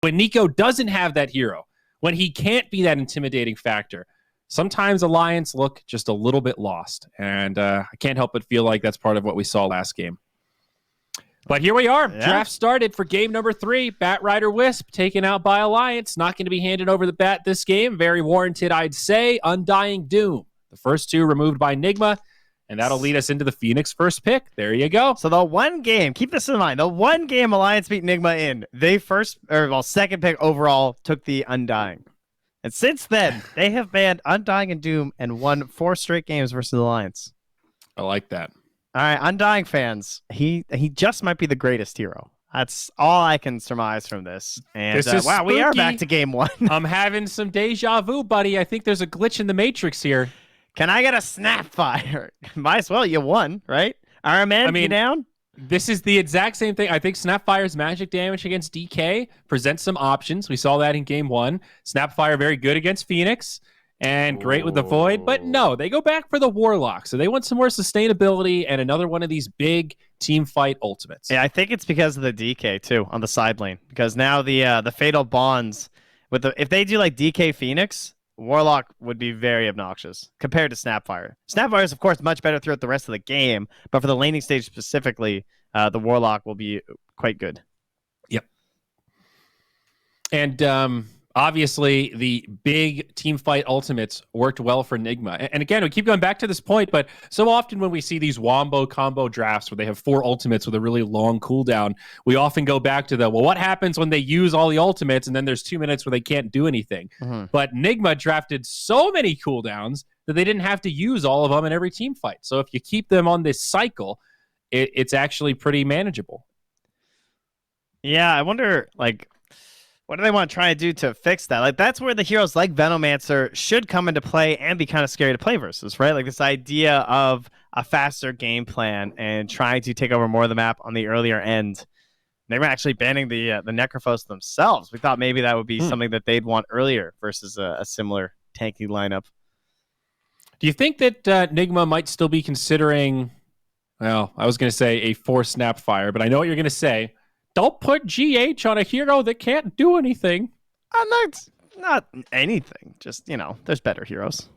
when Nico doesn't have that hero, when he can't be that intimidating factor, sometimes Alliance look just a little bit lost. And I can't help but feel like that's part of what we saw last game. But here we are. Yeah. Draft started for game number 3. Bat Rider Wisp taken out by Alliance. Not going to be handed over the bat this game. Very warranted, I'd say. Undying Doom. The first 2 removed by Nigma. And that'll lead us into the Phoenix first pick. There you go. So the one game, keep this in mind, the one game Alliance beat Nigma in, they second pick overall took the Undying. And since then, they have banned Undying and Doom and won 4 straight games versus Alliance. I like that. All right, Undying fans, he just might be the greatest hero. That's all I can surmise from this. And this is wow, spooky. We are back to game 1. I'm having some deja vu, buddy. I think there's a glitch in the Matrix here. Can I get a Snapfire? Might as well. You won, right? RMN, you down? This is the exact same thing. I think Snapfire's magic damage against DK presents some options. We saw that in game 1. Snapfire very good against Phoenix and great with the Void. But no, they go back for the Warlock. So they want some more sustainability and another one of these big team fight ultimates. Yeah, I think it's because of the DK, too, on the side lane. Because now the Fatal Bonds, if they do like DK Phoenix, Warlock would be very obnoxious compared to Snapfire. Snapfire is, of course, much better throughout the rest of the game, but for the laning stage specifically, the Warlock will be quite good. Yep. And obviously, the big team fight ultimates worked well for Nigma. And again, we keep going back to this point, but so often when we see these wombo combo drafts where they have 4 ultimates with a really long cooldown, we often go back to what happens when they use all the ultimates and then there's 2 minutes where they can't do anything. Mm-hmm. But Nigma drafted so many cooldowns that they didn't have to use all of them in every team fight. So if you keep them on this cycle, it's actually pretty manageable. Yeah, I wonder, what do they want to try to do to fix that? Like, that's where the heroes like Venomancer should come into play and be kind of scary to play versus, right? Like, this idea of a faster game plan and trying to take over more of the map on the earlier end. They were actually banning the Necrophos themselves. We thought maybe that would be something that they'd want earlier versus a similar tanky lineup. Do you think that Nigma might still be considering, well, I was going to say a 4 Snapfire, but I know what you're going to say. Don't put GH on a hero that can't do anything. Not anything. Just, there's better heroes.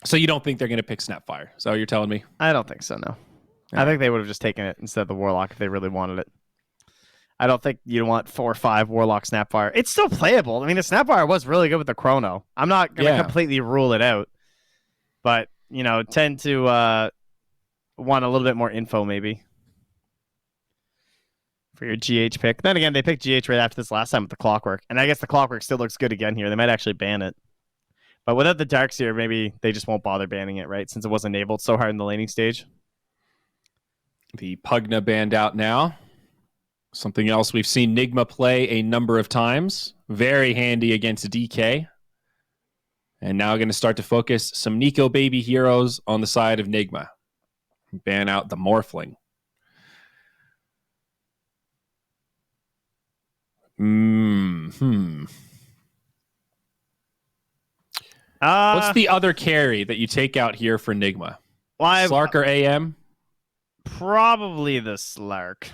So you don't think they're going to pick Snapfire? Is that what you're telling me? I don't think so, no. I think they would have just taken it instead of the Warlock if they really wanted it. I don't think you want 4 or 5 Warlock Snapfire. It's still playable. I mean, the Snapfire was really good with the Chrono. I'm not going to completely rule it out. But, tend to want a little bit more info, maybe. For your GH pick. Then again, they picked GH right after this last time with the Clockwork. And I guess the Clockwork still looks good again here. They might actually ban it. But without the Darkseer, maybe they just won't bother banning it, right? Since it wasn't enabled so hard in the laning stage. The Pugna banned out now. Something else we've seen Nigma play a number of times. Very handy against DK. And now going to start to focus some Nico baby heroes on the side of Nigma. Ban out the Morphling. What's the other carry that you take out here for Nigma? Slark or AM? Probably the Slark.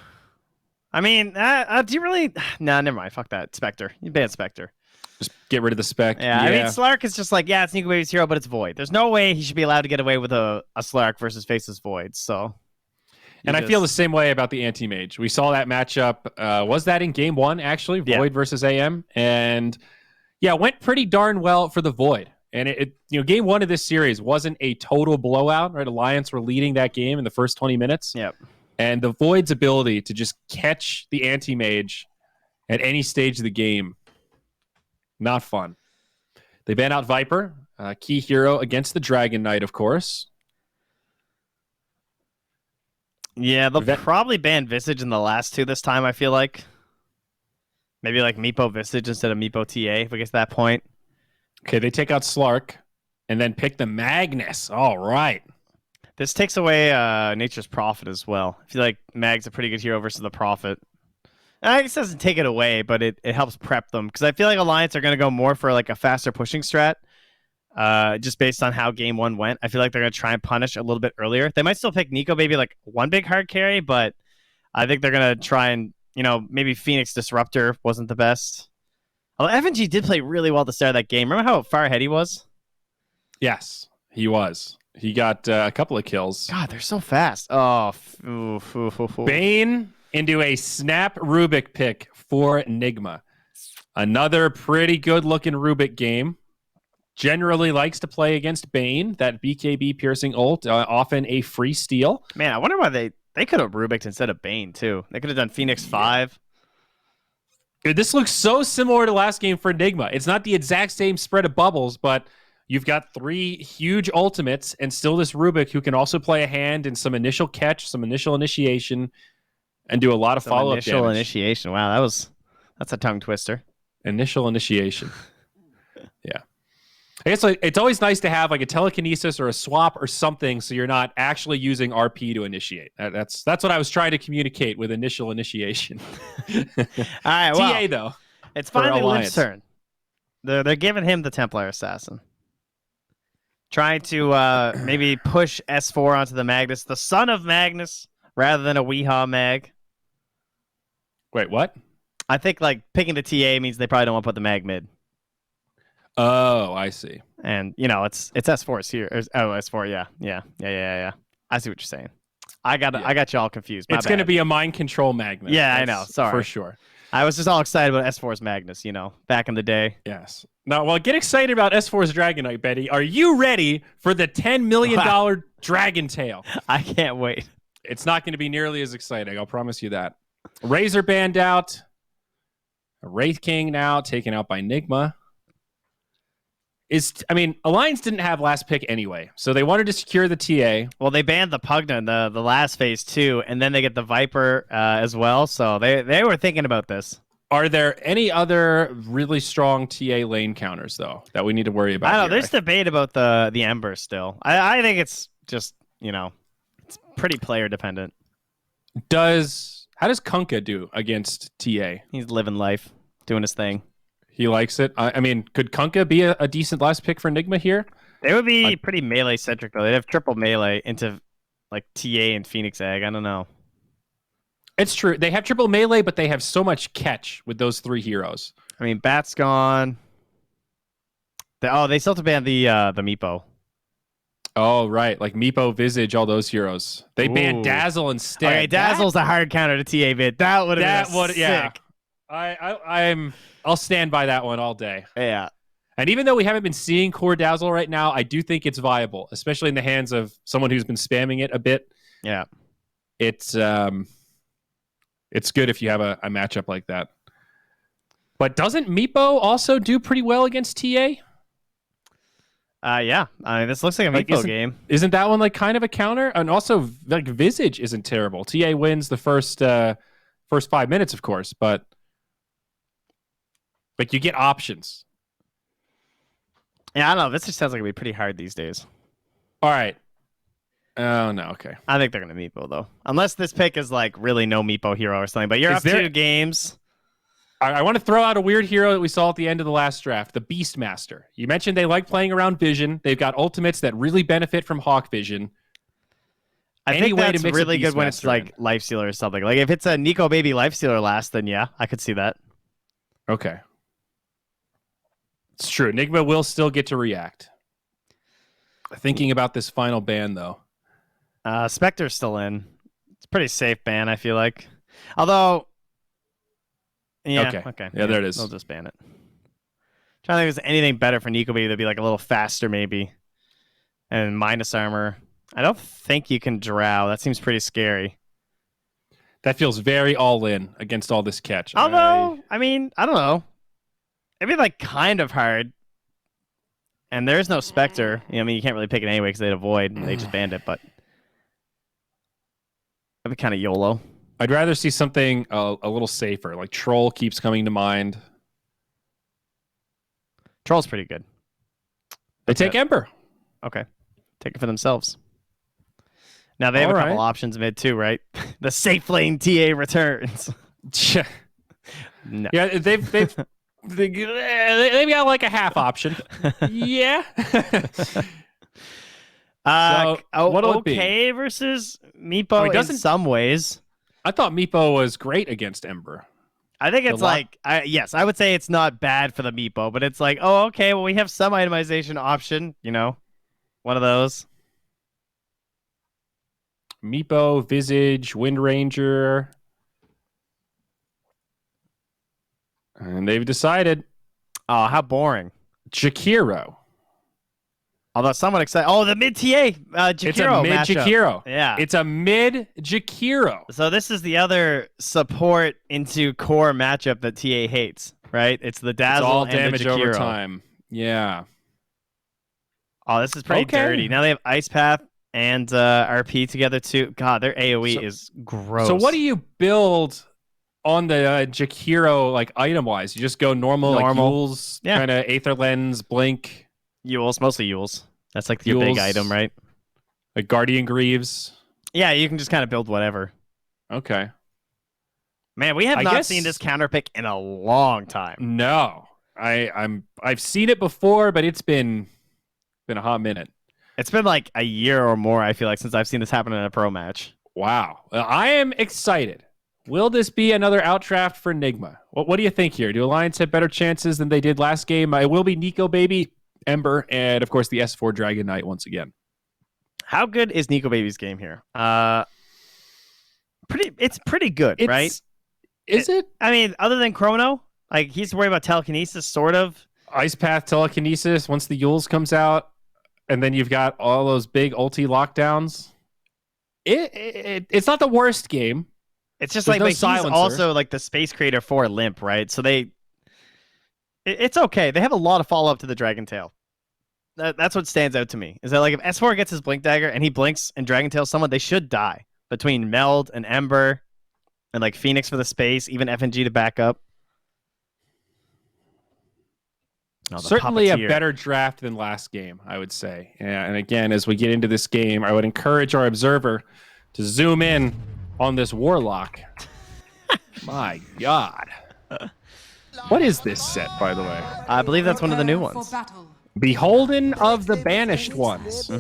I mean, do you really? Nah, never mind. Fuck that. Spectre. You ban Spectre. Just get rid of the Spec. Yeah, I mean, Slark is just like, it's Nico Baby's hero, but it's Void. There's no way he should be allowed to get away with a Slark versus Faceless Void, so... And I feel the same way about the Anti-Mage. We saw that matchup. Was that in game 1, actually? Void versus AM. And, went pretty darn well for the Void. And, game 1 of this series wasn't a total blowout, right? Alliance were leading that game in the first 20 minutes. Yep. And the Void's ability to just catch the Anti-Mage at any stage of the game, not fun. They ban out Viper, key hero against the Dragon Knight, of course. Yeah, they'll probably ban Visage in the last 2 this time, I feel like. Maybe like Meepo Visage instead of Meepo TA, if we get to that point. Okay, they take out Slark and then pick the Magnus. All right. This takes away Nature's Prophet as well. I feel like Mag's a pretty good hero versus the Prophet. I guess it doesn't take it away, but it helps prep them. Because I feel like Alliance are going to go more for like a faster pushing strat. Just based on how game 1 went. I feel like they're going to try and punish a little bit earlier. They might still pick Nico Baby like one big hard carry, but I think they're going to try and maybe Phoenix Disruptor wasn't the best. Although FNG did play really well at the start of that game. Remember how far ahead he was? Yes, he was. He got a couple of kills. God, they're so fast. Oh, Bane into a snap Rubik pick for Nigma. Another pretty good-looking Rubik game. Generally likes to play against Bane, that BKB piercing ult, often a free steal. Man, I wonder why they could have Rubiked instead of Bane, too. They could have done Phoenix 5. Dude, this looks so similar to last game for Nigma. It's not the exact same spread of bubbles, but you've got 3 huge ultimates and still this Rubik who can also play a hand in some initial catch, some initial initiation, and do a lot of follow-up damage. Initial initiation. Wow, that's a tongue twister. Initial initiation. Yeah. I guess it's always nice to have like a telekinesis or a swap or something so you're not actually using RP to initiate. That's what I was trying to communicate with initial initiation. All right, well, TA, though. It's finally Lim's turn. They're giving him the Templar Assassin. Trying to maybe push S4 onto the Magnus, the son of Magnus, rather than a Weehaw Mag. Wait, what? I think like picking the TA means they probably don't want to put the Mag mid. Oh, I see. And it's S4's here. S4, yeah. I see what you're saying. I got you all confused. It's going to be a mind control Magnus. Yeah, I know. Sorry. For sure. I was just all excited about S4's Magnus, back in the day. Yes. Now, well, get excited about S4's Dragon Knight, Betty. Are you ready for the $10 million Dragon Tail? I can't wait. It's not going to be nearly as exciting. I'll promise you that. Razor banned out. Wraith King now taken out by Nigma. Alliance didn't have last pick anyway, so they wanted to secure the TA. Well, they banned the Pugna in the last phase too, and then they get the Viper as well, so they were thinking about this. Are there any other really strong TA lane counters, though, that we need to worry about? I don't know. There's debate about the Ember still. I think it's just, it's pretty player dependent. How does Kunkka do against TA? He's living life, doing his thing. He likes it. Could Kunkka be a decent last pick for Nigma here? They would be pretty melee centric though. They'd have triple melee into like TA and Phoenix Egg. I don't know. It's true. They have triple melee, but they have so much catch with those 3 heroes. Bat's gone. They still have to ban the Meepo. Oh, right. Like Meepo, Visage, all those heroes. They banned Dazzle instead. Okay, Dazzle's a hard counter to TA bid. That would have been sick. Yeah. I'll stand by that one all day. Yeah. And even though we haven't been seeing core Dazzle right now, I do think it's viable, especially in the hands of someone who's been spamming it a bit. Yeah. It's good if you have a matchup like that. But doesn't Meepo also do pretty well against TA? Yeah. This looks like a Meepo game. Isn't that one like kind of a counter? And also, like Visage isn't terrible. TA wins the first 5 minutes, of course, but like you get options. Yeah, I don't know. This just sounds like it'd be pretty hard these days. All right. Oh, no. Okay. I think they're going to Meepo, though. Unless this pick is like really no Meepo hero or something. But you're up 2 games. I want to throw out a weird hero that we saw at the end of the last draft, the Beastmaster. You mentioned they like playing around Vision. They've got ultimates that really benefit from Hawk Vision. I think that's really good when it's like Lifestealer or something. Like if it's a Nico Baby Lifestealer last, then yeah, I could see that. Okay. It's true. Nigma will still get to react. Thinking about this final ban, though. Spectre's still in. It's a pretty safe ban, I feel like. Although, yeah, okay. Yeah, there it is. They'll just ban it. Trying to think if there's anything better for Nico Baby that'd be like a little faster, maybe. And minus armor. I don't think you can drow. That seems pretty scary. That feels very all in against all this catch. Although, I don't know. It'd be like kind of hard. And there's no Spectre. You can't really pick it anyway because they'd avoid and they just banned it, but that'd be kind of YOLO. I'd rather see something a little safer. Like Troll keeps coming to mind. Troll's pretty good. They take Ember. Okay. Take it for themselves. Now they have a couple options mid too, right? The safe lane TA returns. No. Yeah, they've got like a half option. Yeah. What will it be? Versus Meepo in some ways. I thought Meepo was great against Ember. I think it's like, yes, I would say it's not bad for the Meepo, but it's like, oh, okay, well, we have some itemization option, you know, one of those. Meepo, Visage, Wind Ranger. And they've decided. Oh, how boring. Jakiro. Although somewhat excited. Oh, the mid TA Jakiro. It's a mid Jakiro. Yeah. It's a mid Jakiro. So this is the other support into core matchup that TA hates, right? It's the Dazzle It's all and damage the Jakiro. over time. Yeah. Oh, this is pretty dirty. Now they have Ice Path and RP together too. God, their AoE is gross. So what do you build on the Jakiro, like item-wise? You just go normal. Like Yules, kind of Aether Lens, Blink. Yules, mostly Yules. That's like your big item, right? Like Guardian Greaves. Yeah, you can just kind of build whatever. Okay. Man, we have not seen this counter pick in a long time. No. I've seen it before, but it's been a hot minute. It's been like a year or more, I feel like, since I've seen this happen in a pro match. Wow. I am excited. Will this be another outdraft for Nigma? What do you think here? Do Alliance have better chances than they did last game? It will be Nico Baby, Ember, and of course the S4 Dragon Knight once again. How good is Nico Baby's game here? It's pretty good, right? Is it? I mean, other than Chrono, like he's worried about telekinesis, sort of. Ice Path telekinesis once the Yules comes out, and then you've got all those big ulti lockdowns. It's not the worst game. It's just like he's also like the space creator for Limp, right? So it's okay. They have a lot of follow up to the Dragon Tail. That's what stands out to me. Is that like if S4 gets his Blink Dagger and he blinks and Dragon Tails someone, they should die. Between Meld and Ember and like Phoenix for the space, even FNG to back up. Oh, certainly a better draft than last game, I would say. And again, as we get into this game, I would encourage our observer to zoom in on this Warlock. My God. What is this set, by the way? I believe that's one of the new ones. Beholden of the Banished Ones.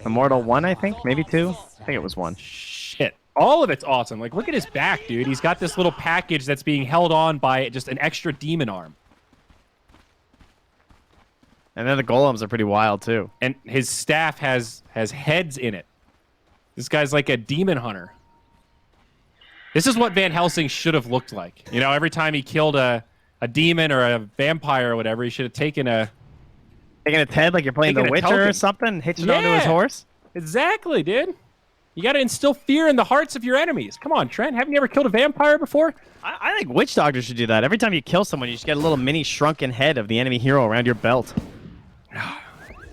Immortal 1, I think? Maybe 2? I think it was 1. Shit. All of it's awesome. Like, look at his back, dude. He's got this little package that's being held on by just an extra demon arm. And then the golems are pretty wild, too. And his staff has heads in it. This guy's like a demon hunter. This is what Van Helsing should have looked like. You know, every time he killed a demon or a vampire or whatever, he should have taken a head like you're playing The Witcher or something, hitching onto his horse. Exactly, dude. You got to instill fear in the hearts of your enemies. Come on, Trent. Haven't you ever killed a vampire before? I think Witch Doctor should do that. Every time you kill someone, you just get a little mini shrunken head of the enemy hero around your belt. Now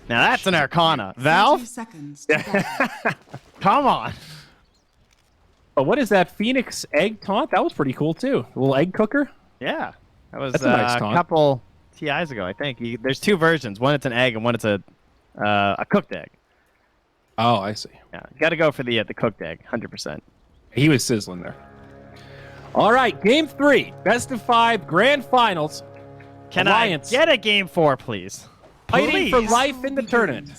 that's an Arcana. Valve? Come on. Oh, what is that? Phoenix egg taunt? That was pretty cool, too. A little egg cooker? Yeah. That was a nice taunt. Couple TIs ago, I think. There's 2 versions. One it's an egg and one it's a cooked egg. Oh, I see. Yeah, you got to go for the cooked egg, 100%. He was sizzling there. All right, Game 3, best of 5, grand finals. Can Alliance. I get a Game 4, please? Fighting for life in the tournament.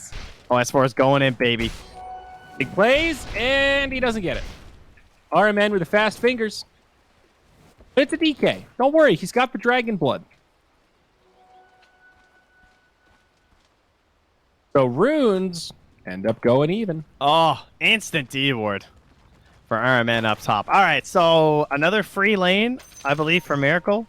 Oh, S4 is going in, baby. He plays, and he doesn't get it. RMN with the fast fingers. But it's a DK. Don't worry, he's got the dragon blood. So runes end up going even. Oh, instant D ward for RMN up top. All right, so another free lane, I believe, for Miracle.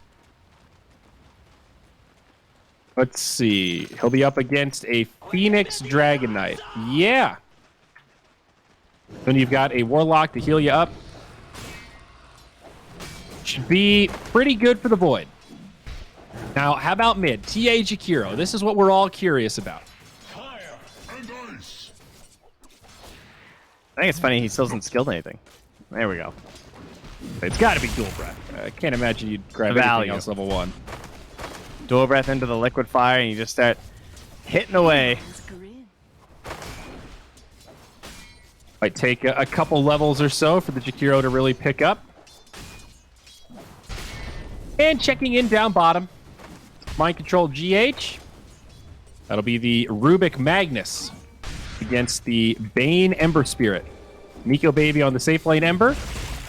Let's see. He'll be up against a Phoenix Dragon Knight. Yeah. Then you've got a Warlock to heal you up. Should be pretty good for the Void. Now, how about mid? TA Jakiro. This is what we're all curious about. I think it's funny he still hasn't skilled anything. There we go. It's got to be dual breath. I can't imagine you'd grab anything else level 1. Dual breath into the liquid fire, and you just start hitting away. Might take a couple levels or so for the Jakiro to really pick up. And checking in down bottom. Mind Control GH. That'll be the Rubik Magnus against the Bane Ember Spirit. Nico Baby on the safe lane Ember.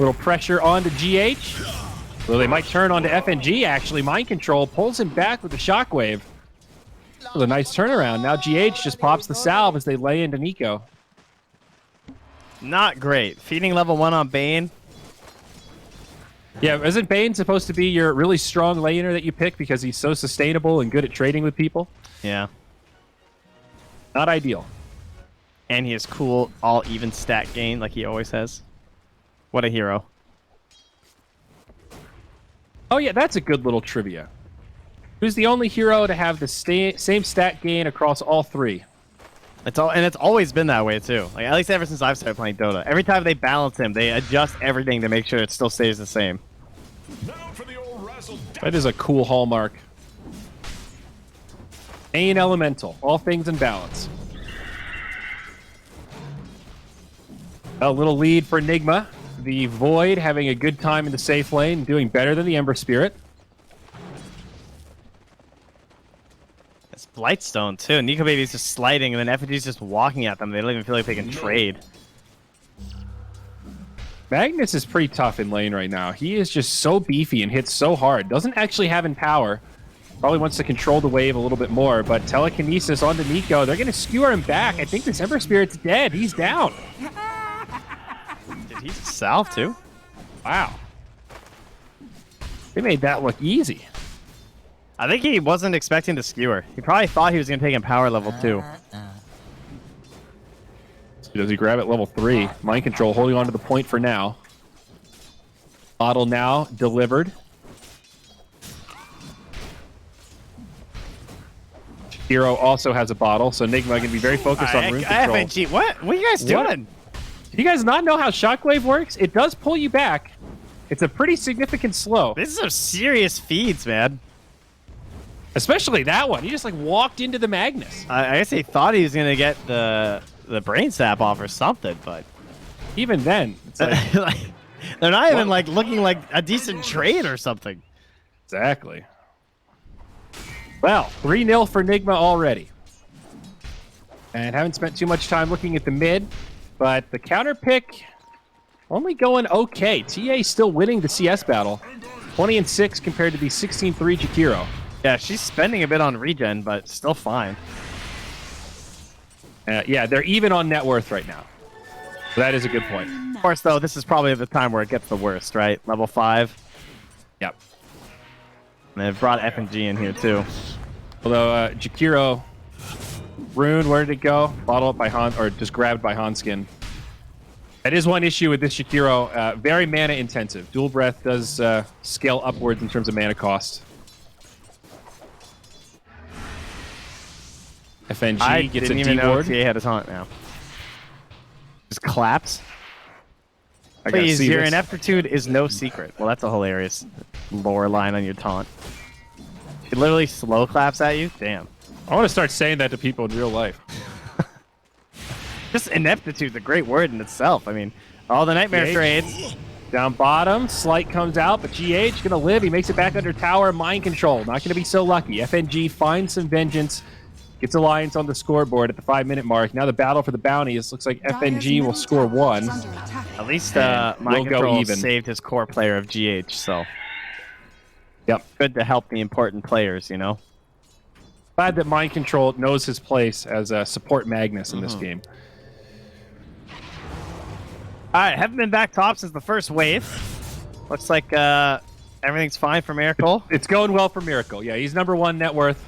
Little pressure onto GH. Well, they might turn onto FNG, actually. Mind Control pulls him back with the Shockwave. With a nice turnaround. Now GH just pops the salve as they lay into Nico. Not great. Feeding level 1 on Bane. Yeah, isn't Bane supposed to be your really strong laner that you pick because he's so sustainable and good at trading with people? Yeah. Not ideal. And he has cool all-even stat gain like he always has. What a hero. Oh, yeah, that's a good little trivia. Who's the only hero to have the same stat gain across all three? It's always been that way, too. Like, at least ever since I've started playing Dota. Every time they balance him, they adjust everything to make sure it still stays the same. That is a cool hallmark. Main elemental. All things in balance. A little lead for Nigma. The Void having a good time in the safe lane, doing better than the Ember Spirit. It's Blightstone, too. Nico Baby's just sliding, and then FNG's just walking at them. They don't even feel like they can trade. Magnus is pretty tough in lane right now. He is just so beefy and hits so hard. Doesn't actually have Empower. Probably wants to control the wave a little bit more, but Telekinesis onto Nico. They're going to skewer him back. I think this Ember Spirit's dead. He's down. Dude, he's south, too. Wow. They made that look easy. I think he wasn't expecting to skewer. He probably thought he was going to take Empower level 2. Does he grab at level 3? Mind Control holding on to the point for now. Bottle now delivered. Hero also has a bottle, so Nigma going to be very focused on rune control. FNG, what are you guys doing? Do you guys not know how Shockwave works? It does pull you back. It's a pretty significant slow. This is some serious feeds, man. Especially that one. He just like walked into the Magnus. I guess he thought he was going to get the brain sap off or something, but even then, it's like, like they're not even like looking like a decent trade or something. Exactly. Well, 3-0 for Nigma already. And haven't spent too much time looking at the mid, but the counter pick only going okay. TA still winning the CS battle. 20-6 compared to the 16-3 Jakiro. Yeah, she's spending a bit on regen, but still fine. Yeah, they're even on net worth right now. So that is a good point. Of course, though, this is probably the time where it gets the worst, right? Level 5. Yep. And they've brought FNG in here, too. Although, Jakiro, Rune, where did it go? Bottle up by Han, or just grabbed by Hanskin. That is one issue with this Jakiro. Very mana intensive. Dual Breath does scale upwards in terms of mana cost. FNG gets a D-ward. TA had a taunt now. Just claps. Please, your ineptitude is no secret. Well, that's a hilarious lore line on your taunt. It literally slow claps at you? Damn. I want to start saying that to people in real life. Just ineptitude's a great word in itself. I mean, all the nightmare trades. Down bottom, Slight comes out, but GH gonna live. He makes it back under tower. Mind Control, not gonna be so lucky. FNG finds some vengeance. Gets Alliance on the scoreboard at the 5-minute mark. Now the battle for the bounties. Looks like FNG will score 1. At least Mind Control saved his core player of GH, so. Yep. Good to help the important players, you know? Glad that Mind Control knows his place as a support Magnus in this game. Alright, haven't been back top since the first wave. Looks like everything's fine for Miracle. It's going well for Miracle. Yeah, he's #1 net worth.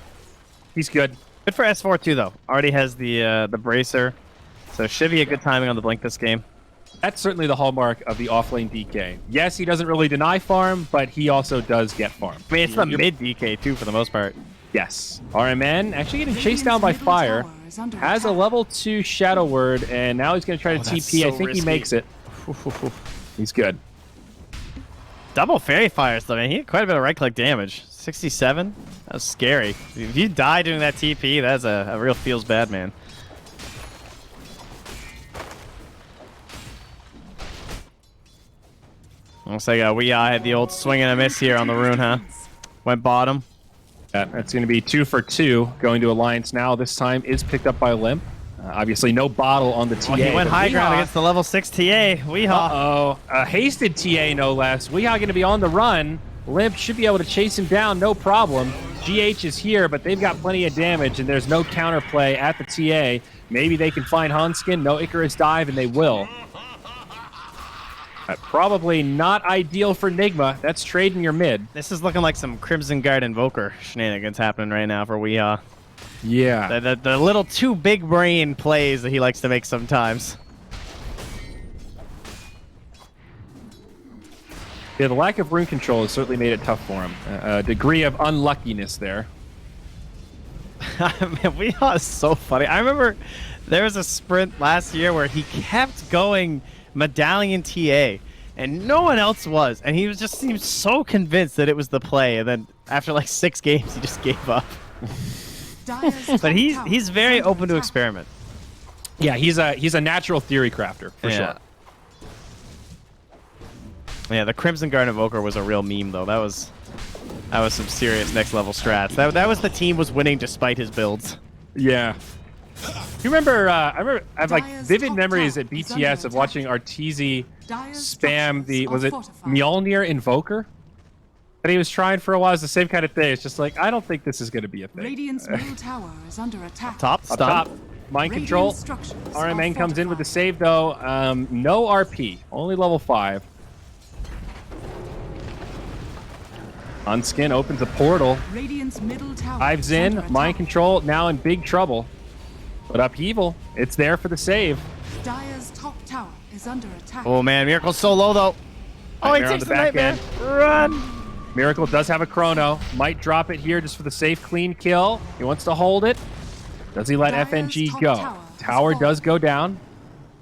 He's good. Good for S4 too, though. Already has the bracer, so should be a good timing on the blink this game. That's certainly the hallmark of the offlane DK. Yes, he doesn't really deny farm, but he also does get farm. I mean, it's the mid DK too, for the most part. Yes. RMN actually getting chased down by fire. Has a level 2 Shadow Word, and now he's going to try to TP. So I think risky. He makes it. He's good. Double Fairy Fires, though, man. He had quite a bit of right-click damage. 67? That was scary. If you die doing that TP, that's a real feels bad, man. Looks like we had the old swing and a miss here on the rune, huh? Went bottom. Yeah, that's going to be 2 for 2 going to Alliance now. This time is picked up by Limp. Obviously, no bottle on the TA. Oh, he went but high ground Weehaw- against the level 6 TA. Weehaw. Uh-oh. A hasted TA, no less. Weehaw going to be on the run. Limp should be able to chase him down, no problem. GH is here, but they've got plenty of damage, and there's no counterplay at the TA. Maybe they can find Hanskin. No Icarus dive, and they will. Probably not ideal for Nigma. That's trading your mid. This is looking like some Crimson Guard Invoker shenanigans happening right now for Weehaw. Yeah. The little too big brain plays that he likes to make sometimes. Yeah, the lack of rune control has certainly made it tough for him. A degree of unluckiness there. Man, Weehaw is so funny. I remember there was a sprint last year where he kept going Medallion TA, and no one else was, and he was just seemed so convinced that it was the play, and then after like 6 games, he just gave up. But he's very open to experiment. Yeah, he's a natural theory crafter for sure. Yeah, the Crimson Guard Invoker was a real meme though. That was some serious next level strats. That was the team was winning despite his builds. Yeah. You remember? I have like vivid memories at BTS of watching Arteezy spam the Mjolnir Invoker that he was trying for a while. It's the same kind of thing. It's just like I don't think this is going to be a thing. Radiant's middle tower is under attack. Top, Up top, mind control. RMN comes in with the save though. No RP, only level 5. Unskin opens a portal. Radiant's middle tower Dives in, mind control, now in big trouble. But Upheaval, it's there for the save. Dire's top tower is under attack. Oh man, Miracle's so low though. Oh, he Nightmare on takes the the back Nightmare. end. Run! Miracle does have a chrono. Might drop it here just for the safe, clean kill. He wants to hold it. Does he let Dire's FNG top go? tower Tower is does go down.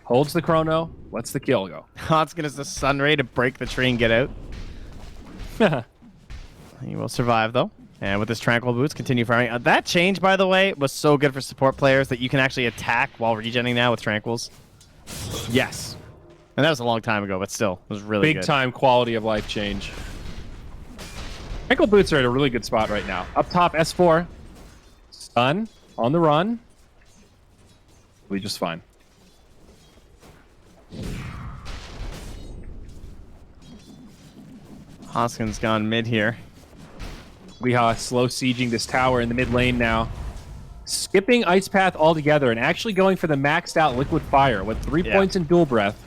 Holds the chrono. Lets the kill go. Hanskin is the Sunray to break the tree and get out. He will survive though. And with his Tranquil Boots, continue firing. That change, by the way, was so good for support players that you can actually attack while regenning now with Tranquils. Yes. And that was a long time ago, but still, it was really Big good. time quality of life change. Ankle boots are at a really good spot right now. Up top, S4. Stun. On the run. We just fine. Hanskin's gone mid here. Weehaw slow sieging this tower in the mid lane now. Skipping Ice Path altogether and actually going for the maxed out Liquid Fire with 3 points in Dual Breath.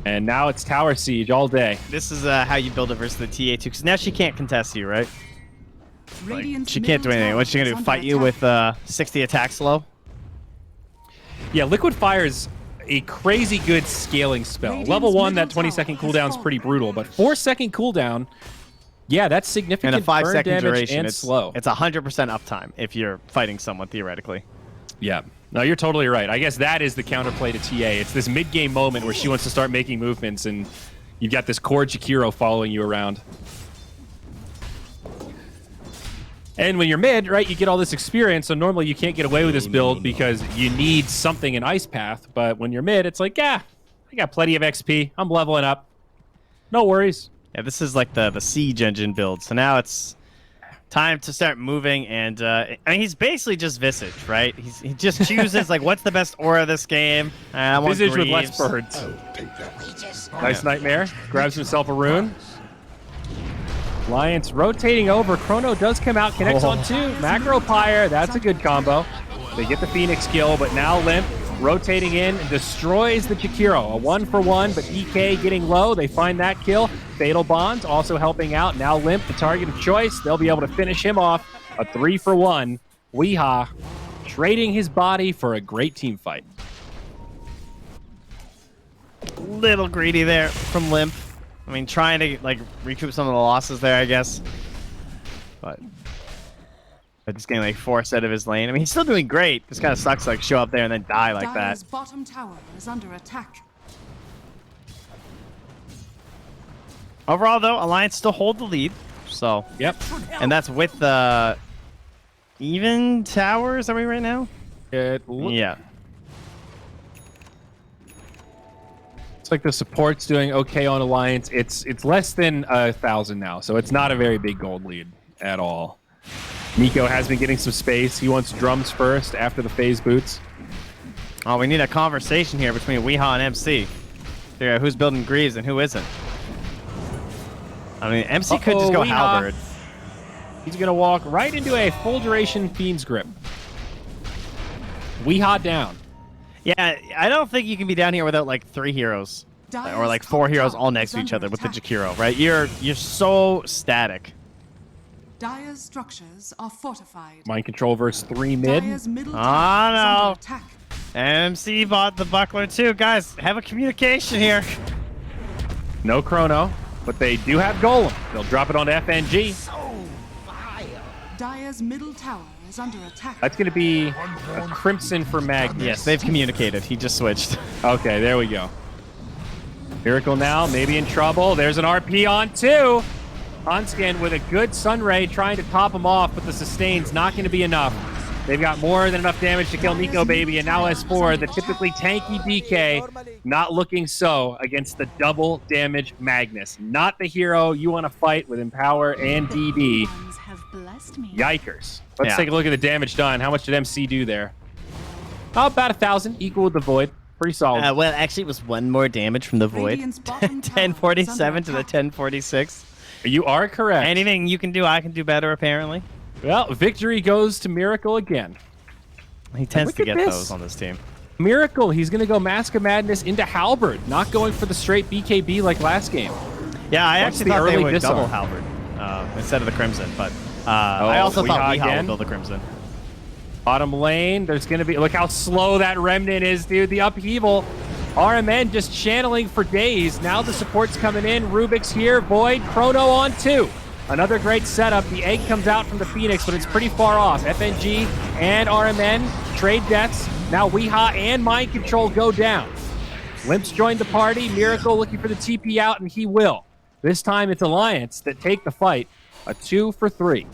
And now it's Tower Siege all day. This is how you build it versus the TA2, because now she can't contest you, right? Like, she can't do anything. What's she going to do, fight you with 60 attack slow? Yeah, Liquid Fire is a crazy good scaling spell. Radiant's Level 1, that middle 20-second tower cooldown has is pretty fallen. brutal, but 4-second cooldown, yeah, that's significant. And a 5-second burn damage duration. and It's slow. It's 100% uptime if you're fighting someone, theoretically. Yeah. No, you're totally right. I guess that is the counterplay to TA. It's this mid-game moment where she wants to start making movements, and you've got this core Jakiro following you around. And when you're mid, right, you get all this experience, so normally you can't get away with this build because you need something in Ice Path, but when you're mid, it's like, yeah, I got plenty of XP. I'm leveling up. No worries. Yeah, this is like the Siege Engine build. So now it's time to start moving, and I mean, he's basically just Visage, right? He just chooses, like, what's the best aura this game? I want Visage with Greaves. less birds. Nice Nightmare. Grabs himself a rune. Alliance rotating over. Chrono does come out, connects on 2. Macro Pyre, that's a good combo. They get the Phoenix kill, but now Limp rotating in, destroys the Jakiro. A 1-for-1, but EK getting low. They find that kill. Fatal Bonds also helping out. Now Limp, the target of choice. They'll be able to finish him off. A 3-for-1. Weehaw trading his body for a great team fight. Little greedy there from Limp. I mean, trying to, like, recoup some of the losses there, I guess. But just getting, like, forced out of his lane. I mean, he's still doing great. Just kind of sucks, like, show up there and then die like that. Dire's bottom tower is under attack. Overall, though, Alliance still hold the lead. So, Yep. and that's with the even towers, are we right now? Yeah. It's like the support's doing okay on Alliance. It's less than 1,000 now, so it's not a very big gold lead at all. Nico has been getting some space. He wants drums first after the phase boots. Oh, we need a conversation here between Weehaw and MC. Figure out who's building Greaves and who isn't. I mean, MC could just go Weehaw. Halberd. He's going to walk right into a full duration Fiend's Grip. Weehaw down. Yeah, I don't think you can be down here without like 3 heroes. Or like 4 heroes all next to each other with the Jakiro, right? You're so static. Dire's structures are fortified. Mind control versus 3 mid. Dire's middle Oh, tower is no. under attack. MC bought the buckler too. Guys, have a communication here. No chrono, but they do have Golem. They'll drop it onto FNG. Dire's middle tower is under attack. That's going to be a Crimson for Magnus. Yes, they've communicated. He just switched. Okay, there we go. Miracle now, maybe in trouble. There's an RP on 2. Onskin with a good Sunray trying to top him off, but the sustain's not going to be enough. They've got more than enough damage to kill Nico Baby, and now S4, the typically tanky DK, not looking so against the double damage Magnus. Not the hero you want to fight with Empower and DB. Yikers. Let's take a look at the damage done. How much did MC do there? Oh, about 1,000, equal with the Void. Pretty solid. Well, actually, it was 1 more damage from the Void. 1047 to the 1046. You are correct. Anything you can do, I can do better, apparently. Well, victory goes to Miracle again. He tends to get those on this team. Miracle, he's going to go Mask of Madness into Halberd, not going for the straight BKB like last game. Yeah, I What's actually the thought they early would disarm? double Halberd instead of the Crimson, but I also thought Weehaw would build the Crimson. Bottom lane, there's going to be... Look how slow that Remnant is, dude. The upheaval. RMN just channeling for days. Now the support's coming in. Rubik's here. Void. Chrono on 2. Another great setup. The egg comes out from the Phoenix, but it's pretty far off. FNG and RMN trade deaths. Now Weehaw and Mind Control go down. Limps joined the party. Miracle looking for the TP out, and he will. This time it's Alliance that take the fight. A 2 for 3.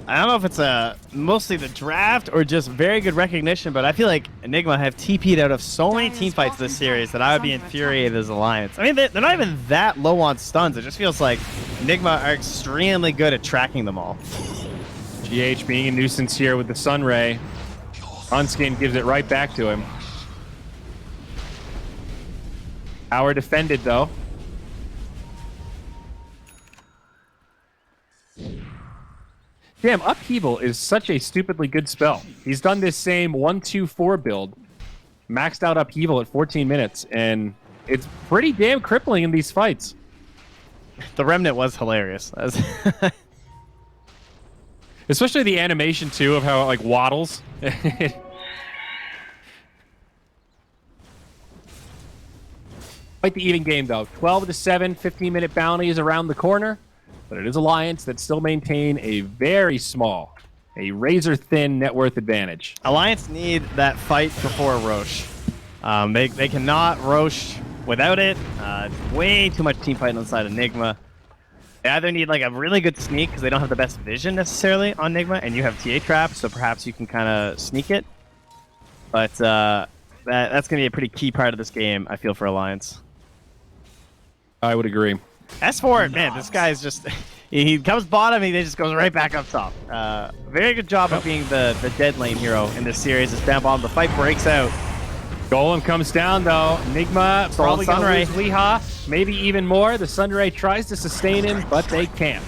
I don't know if it's mostly the draft or just very good recognition, but I feel like Nigma have TP'd out of so many team fights this series that I would be infuriated as Alliance. I mean, they're not even that low on stuns. It just feels like Nigma are extremely good at tracking them all. GH being a nuisance here with the Sunray. Unskin gives it right back to him. Power defended, though. Damn, Upheaval is such a stupidly good spell. He's done this same 1-2-4 build, maxed out Upheaval at 14 minutes, and it's pretty damn crippling in these fights. The Remnant was hilarious. Especially the animation, too, of how it, like, waddles. Quite the even game, though. 12-7, 15-minute bounty is around the corner. But it is Alliance that still maintain a very small, a razor-thin net worth advantage. Alliance need that fight before Roche. They cannot Roche without it. Way too much team fight on the side of Nigma. They either need like a really good sneak because they don't have the best vision necessarily on Nigma, and you have TA trap, so perhaps you can kind of sneak it. But that's going to be a pretty key part of this game, I feel, for Alliance. I would agree. S4, man, this guy's just... He comes bottom, he just goes right back up top. Very good job of being the dead lane hero in this series. It's down bottom. The fight breaks out. Golem comes down, though. Nigma probably going to lose Weehaw. Maybe even more. The Sunray tries to sustain him, but they can't.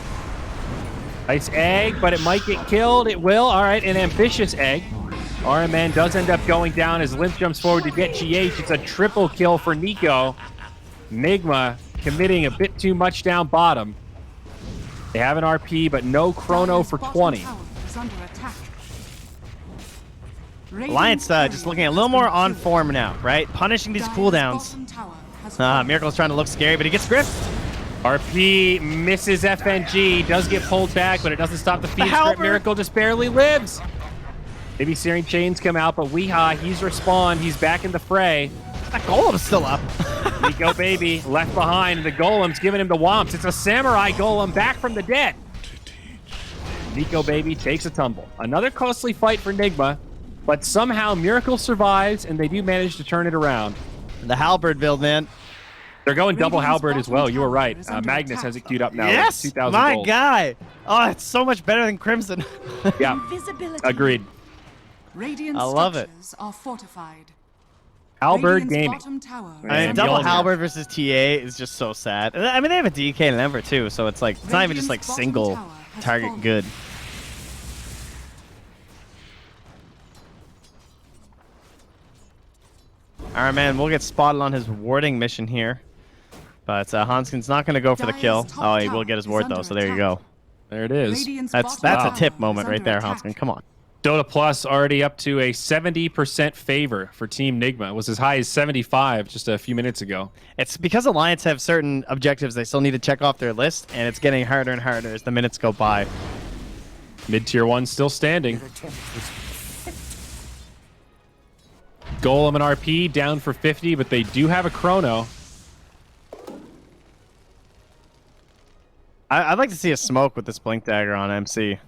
Nice egg, but it might get killed. It will. All right, an ambitious egg. RMN does end up going down as Limp jumps forward to get GH. It's a triple kill for Nico. Nigma committing a bit too much down bottom. They have an RP, but no chrono for 20. Alliance just looking a little more on form now, right? Punishing these cooldowns. Miracle's trying to look scary, but he gets gripped. RP misses FNG, does get pulled back, but it doesn't stop the feed script. Miracle just barely lives. Maybe Searing Chains come out, but Weehaw, he's respawned. He's back in the fray. That Golem's still up. Nico Baby left behind, and the Golem's giving him the womps. It's a Samurai Golem back from the dead. Nico Baby takes a tumble. Another costly fight for Nigma, but somehow Miracle survives, and they do manage to turn it around. The Halberd build, man. They're going double Halberd as well. You were right. Magnus has it queued up now. Yes, 2,000 my gold. guy. Oh, it's so much better than Crimson. Yeah, agreed. Radiant I love it. structures are fortified. Halberd Radiant's Gaming. bottom tower I mean, And double Mjolnir. halberd versus TA is just so sad. I mean, they have a DK and Ember too, so it's like it's not even just like Radiant's bottom single tower has target fallen. good. Alright, man, we'll get spotted on his warding mission here. But Hanskin's not going to go for the Dire's kill. top Oh, he will tower get his is ward, under though, so there you attack. go. There it is. Radiant's That's bottom a tower tip is moment right under there, attack. Hanskin. Come on. Dota Plus already up to a 70% favor for Team Nigma. It was as high as 75 just a few minutes ago. It's because Alliance have certain objectives they still need to check off their list, and it's getting harder and harder as the minutes go by. Mid-tier 1 still standing. Golem and RP down for 50, but they do have a chrono. I'd like to see a smoke with this Blink Dagger on MC.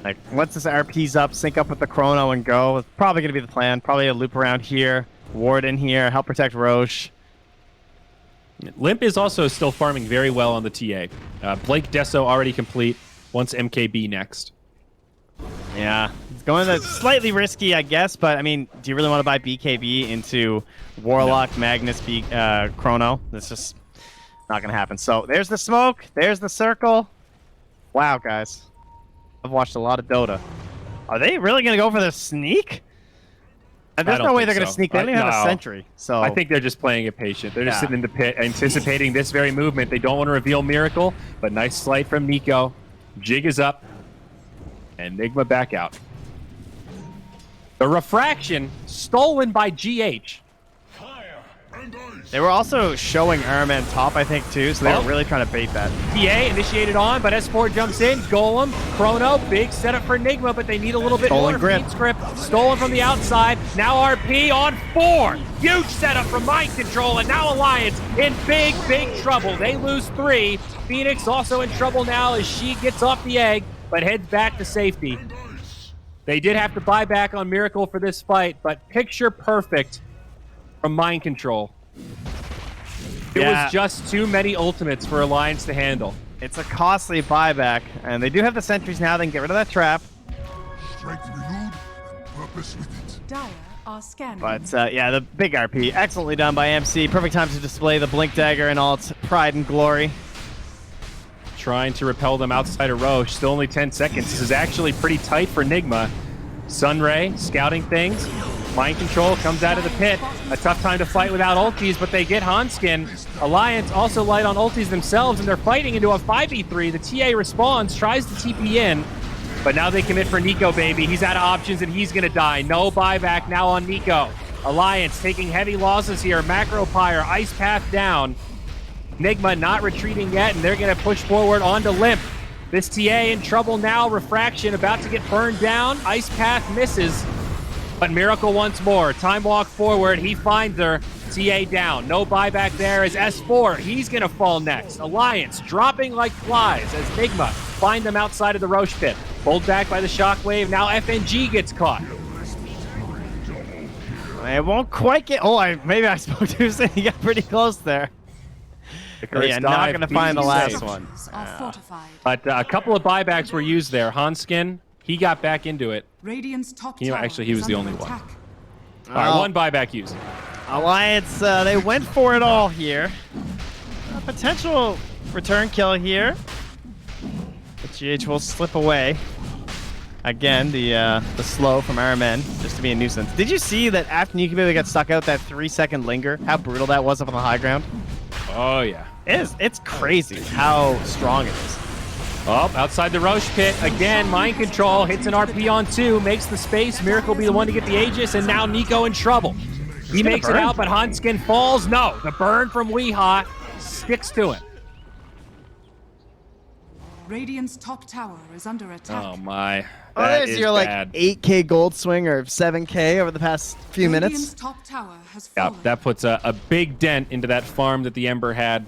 Like, once this RP's up, sync up with the chrono and go. It's probably going to be the plan. Probably a loop around here, ward in here, help protect Roche. Limp is also still farming very well on the TA. Blake Deso already complete. Wants MKB next. Yeah, it's going to slightly risky, I guess, but I mean, do you really want to buy BKB into Warlock, Magnus, Chrono? That's just not going to happen. So there's the smoke, there's the circle. Wow, guys. I've watched a lot of Dota. Are they really going to go for the sneak? And there's I don't no way think they're going to so. sneak. They don't even have a No. sentry. So I think they're just playing it patient. They're just Yeah. sitting in the pit, anticipating this very movement. They don't want to reveal Miracle, but nice sleight from Nico. Jig is up, and Nigma back out. The refraction stolen by GH. they were also showing Ironman top, I think, too. So they were really trying to bait that. TA initiated on, but S4 jumps in. Golem, Chrono, big setup for Nigma, but they need a little bit Stolen more. grip. Feed script, stolen from the outside. Now RP on 4. Huge setup from Mind Control, and now Alliance in big, big trouble. They lose 3. Phoenix also in trouble now as she gets off the egg, but heads back to safety. They did have to buy back on Miracle for this fight, but picture perfect from Mind Control. It Yeah. was just too many ultimates for Alliance to handle. It's a costly buyback, and they do have the sentries now. They can get rid of that trap. Strength renewed and purpose with it. Dire are scanning. But yeah, the big RP, excellently done by MC. Perfect time to display the Blink Dagger in all its pride and glory. Trying to repel them outside of Roche. Still only 10 seconds. This is actually pretty tight for Nigma. Sunray scouting things. Mind Control comes out of the pit. A tough time to fight without ultis, but they get Hanskin. Alliance also light on ultis themselves, and they're fighting into a 5v3. The TA responds, tries to TP in, but now they commit for Nico, baby. He's out of options, and he's going to die. No buyback now on Nico. Alliance taking heavy losses here. Macro Pyre, Ice Path down. Nigma not retreating yet, and they're going to push forward onto Limp. This TA in trouble now. Refraction about to get burned down. Ice Path misses, but Miracle once more. Time walk forward. He finds her. TA down. No buyback there as S4. He's going to fall next. Alliance dropping like flies as Nigma find them outside of the Roche pit. Pulled back by the shockwave. Now FNG gets caught. It won't quite get... Oh, maybe I spoke too soon. He got pretty close there. Yeah, not going to find the last Structures one. are fortified. But a couple of buybacks were used there. Hanskin, he got back into it. Radiant's top You know, tower actually, he was is the under only one. attack. All right, Oh. one buyback used. Alliance, they went for it all here. A potential return kill here. But GH will slip away. Again, the slow from our men, just to be a nuisance. Did you see that after Nuki got stuck out, that 3-second linger? How brutal that was up on the high ground? Oh, yeah. It's crazy how strong it is. Oh, outside the Roche pit. Again, Mind Control hits an RP on 2, makes the space. Miracle be the one to get the Aegis, and now Nico in trouble. He makes it burn. out, but Hanskin falls. No, the burn from Weehaw sticks to him. Radiant's top tower is under attack. Oh, my. Oh, That there's is your bad. 8K gold swing or 7K over the past few Radiant's minutes. top tower has Yeah, fallen. that puts a big dent into that farm that the Ember had.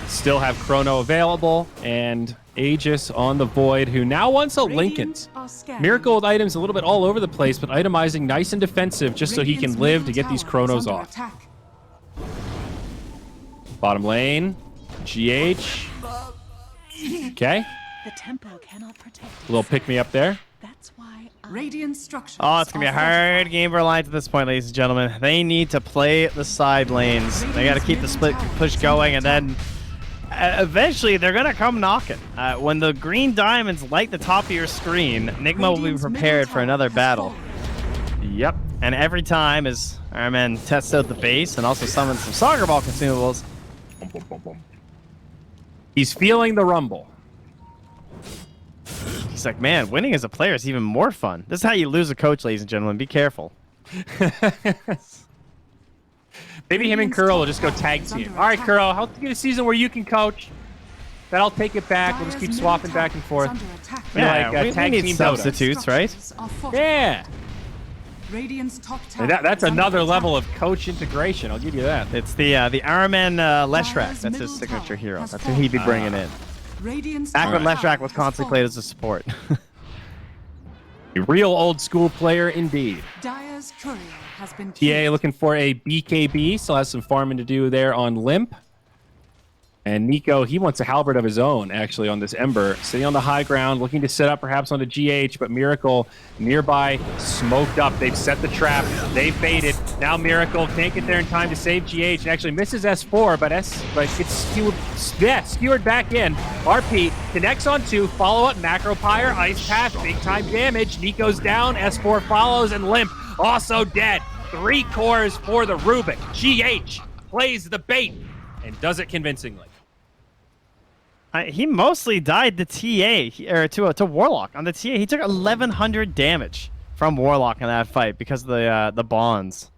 Still have Chrono available, and Aegis on the Void, who now wants a Linken's. Radiant are scanning. Miracle with items a little bit all over the place, but itemizing nice and defensive just so he Radiant's can live to middle get these tower is Chronos under off. attack. Bottom lane, GH. Okay, The tempo cannot protect. a little pick me up there. That's why Radiant structures. Oh, it's going to be a hard game for Alliance at this point, ladies and gentlemen. They need to play the side lanes. They got to keep the split push going, and then eventually they're going to come knocking. When the green diamonds light the top of your screen, Nigma will be prepared for another battle. Yep. And every time as our men test out the base and also summon some soccer ball consumables. He's feeling the rumble. He's like, man, winning as a player is even more fun. This is how you lose a coach, ladies and gentlemen. Be careful. Maybe him and Curl will just go tag team. All right, Curl, I'll get a season where you can coach. Then I'll take it back. We'll just keep swapping back and forth. Yeah, like, we tag need team substitutes, right? Yeah. Radiant's top tower That's is under another attack. level of coach integration. I'll give you that. It's the Araman Leshrak. That's his signature hero. That's who he'd be bringing in. Radiant's Back when top Leshrak tower was has constantly played as a support. A real old school player indeed. Dire's courier has been TA killed. looking for a BKB. Still has some farming to do there on Limp. And Nico, he wants a halberd of his own, actually, on this Ember. Sitting on the high ground, looking to set up perhaps on the GH, but Miracle nearby, smoked up. They've set the trap. They've baited. Now Miracle can't get there in time to save GH and actually misses S4, but gets skewered back in. RP connects on 2, follow-up, Macro Pyre, Ice Path, big-time damage. Nico's down, S4 follows, and Limp also dead. 3 cores for the Rubik. GH plays the bait and does it convincingly. He mostly died to TA, or to Warlock. On the TA, he took 1,100 damage from Warlock in that fight because of the bonds.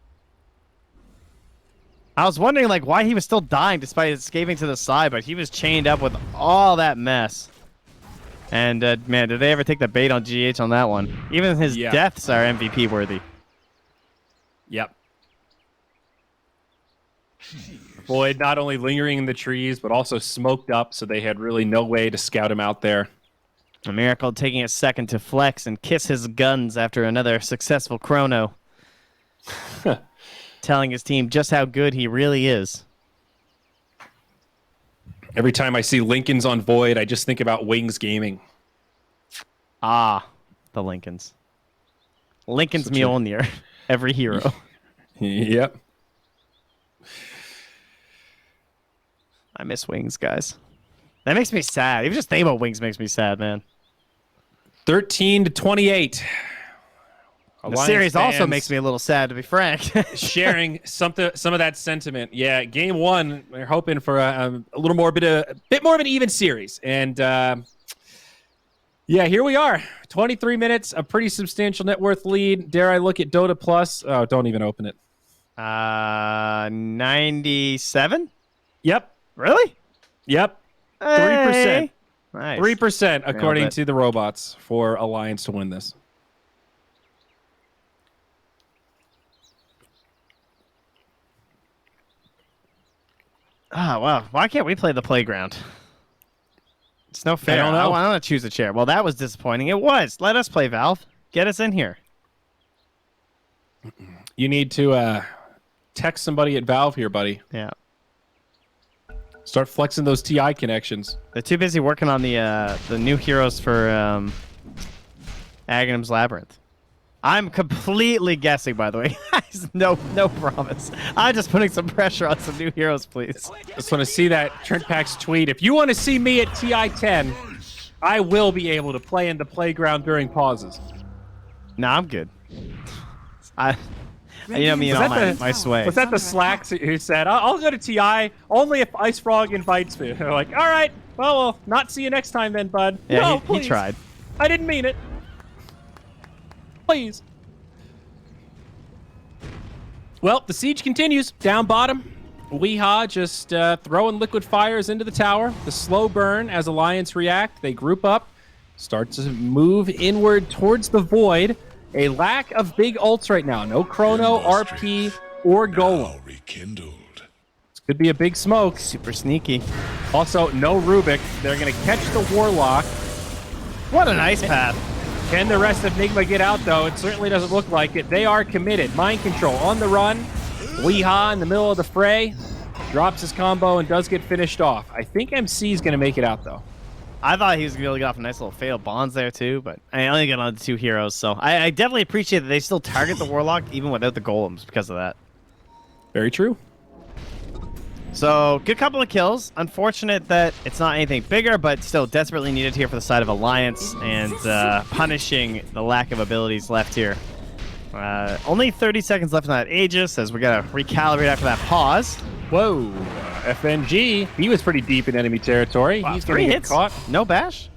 I was wondering like why he was still dying despite escaping to the side, but he was chained up with all that mess. And man, did they ever take the bait on GH on that one? Even his deaths are MVP worthy. Yep. Void not only lingering in the trees, but also smoked up, so they had really no way to scout him out there. A Miracle taking a second to flex and kiss his guns after another successful chrono. Telling his team just how good he really is. Every time I see Lincolns on Void, I just think about Wings Gaming. Ah, the Lincolns. Lincoln's Such a- Mjolnir. Every hero. Yep. I miss Wings, guys. That makes me sad. Even just thinking about Wings makes me sad, man. 13-28. The series also makes me a little sad, to be frank. sharing some of that sentiment. Yeah, game 1, we're hoping for a little more, bit more of an even series. And yeah, here we are. 23 minutes, a pretty substantial net worth lead. Dare I look at Dota Plus? Oh, don't even open it. 97? Yep. Really? Yep. 3%. Hey. Nice. 3% according Nailed it. to the robots for Alliance to win this. Ah, wow. Why can't we play the playground? It's no fair. I don't know. I want to choose a chair. Well, that was disappointing. It was. Let us play, Valve. Get us in here. You need to text somebody at Valve here, buddy. Yeah. Start flexing those TI connections. They're too busy working on the new heroes for Aghanim's Labyrinth. I'm completely guessing, by the way. no promise. I'm just putting some pressure on some new heroes, please. Just want to see that Trent Pack's tweet. If you want to see me at TI-10, I will be able to play in the playground during pauses. Nah, I'm good. You know me and all my sway. Was that the Slacks who said, I'll go to TI only if Ice Frog invites me? They're like, all right, well, we'll not see you next time then, bud. Yeah, no, he please. tried. I didn't mean it. Please. Well, the siege continues. Down bottom. Weehaw just throwing liquid fires into the tower. The slow burn as Alliance react. They group up. Start to move inward towards the Void. A lack of big ults right now. No Chrono, RP, or Golem. Rekindled. This could be a big smoke. Super sneaky. Also, no Rubik. They're going to catch the Warlock. What a nice path. Can the rest of Nigma get out, though? It certainly doesn't look like it. They are committed. Mind control on the run. Weehaw in the middle of the fray. Drops his combo and does get finished off. I think MC is going to make it out, though. I thought he was going to be able to get off a nice little fatal bonds there too, but I only got on the 2 heroes, so I definitely appreciate that they still target the Warlock even without the golems because of that. Very true. So, good couple of kills. Unfortunate that it's not anything bigger, but still desperately needed here for the side of Alliance and punishing the lack of abilities left here. Only 30 seconds left on that Aegis as we got to recalibrate after that pause. Whoa. FNG, he was pretty deep in enemy territory. Wow, He's 3 going to get hits. caught. No bash.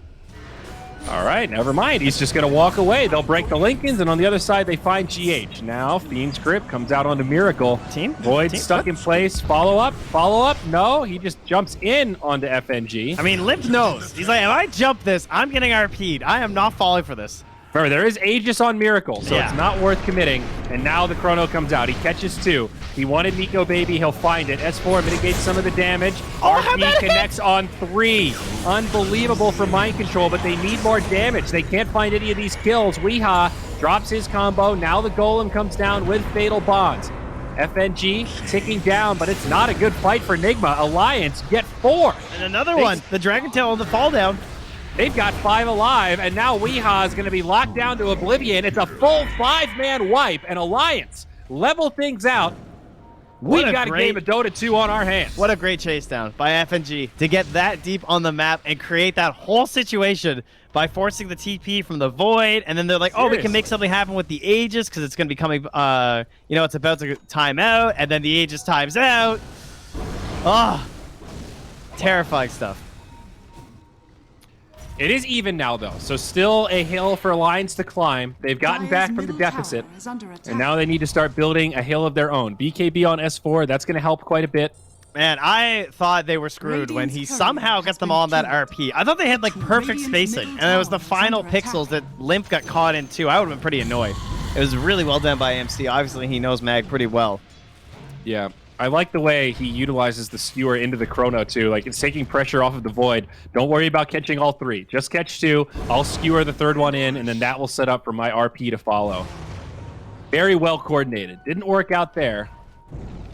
All right, never mind. He's just going to walk away. They'll break the Lincolns, and on the other side, they find GH. Now, Fiend's Grip comes out onto Miracle. Void stuck in place. Follow up. No, he just jumps in onto FNG. I mean, Limp knows. He's like, if I jump this, I'm getting RP'd. I am not falling for this. Remember, there is Aegis on Miracle, so Yeah. it's not worth committing. And now the Chrono comes out. He catches 2. He wanted Nico Baby. He'll find it. S4 mitigates some of the damage. Oh, how'd that RP hit? connects on 3. Unbelievable for Mind Control, but they need more damage. They can't find any of these kills. Weeha drops his combo. Now the Golem comes down with Fatal Bonds. FNG ticking down, but it's not a good fight for Nigma. Alliance get 4. And another one. The Dragon Tail on the fall down. They've got 5 alive, and now Weeha is going to be locked down to oblivion. It's a full 5-man wipe, and Alliance level things out. What We've a got a great- game of Dota 2 on our hands. What a great chase down by FNG to get that deep on the map and create that whole situation by forcing the TP from the Void. And then they're like, oh, we can make something happen with the Aegis because it's going to be coming, it's about to time out. And then the Aegis times out. Oh, terrifying stuff. It is even now, though, so still a hill for Alliance to climb. They've gotten back from the deficit, and now they need to start building a hill of their own. BKB on S4, that's going to help quite a bit. Man, I thought they were screwed when he somehow got them all on that RP. I thought they had like perfect spacing, and it was the final pixels that Limp got caught in too. I would have been pretty annoyed. It was really well done by MC. Obviously, he knows Mag pretty well. Yeah, I like the way he utilizes the skewer into the Chrono, too. Like, it's taking pressure off of the Void. Don't worry about catching all 3. Just catch 2. I'll skewer the 3rd one in, and then that will set up for my RP to follow. Very well coordinated. Didn't work out there.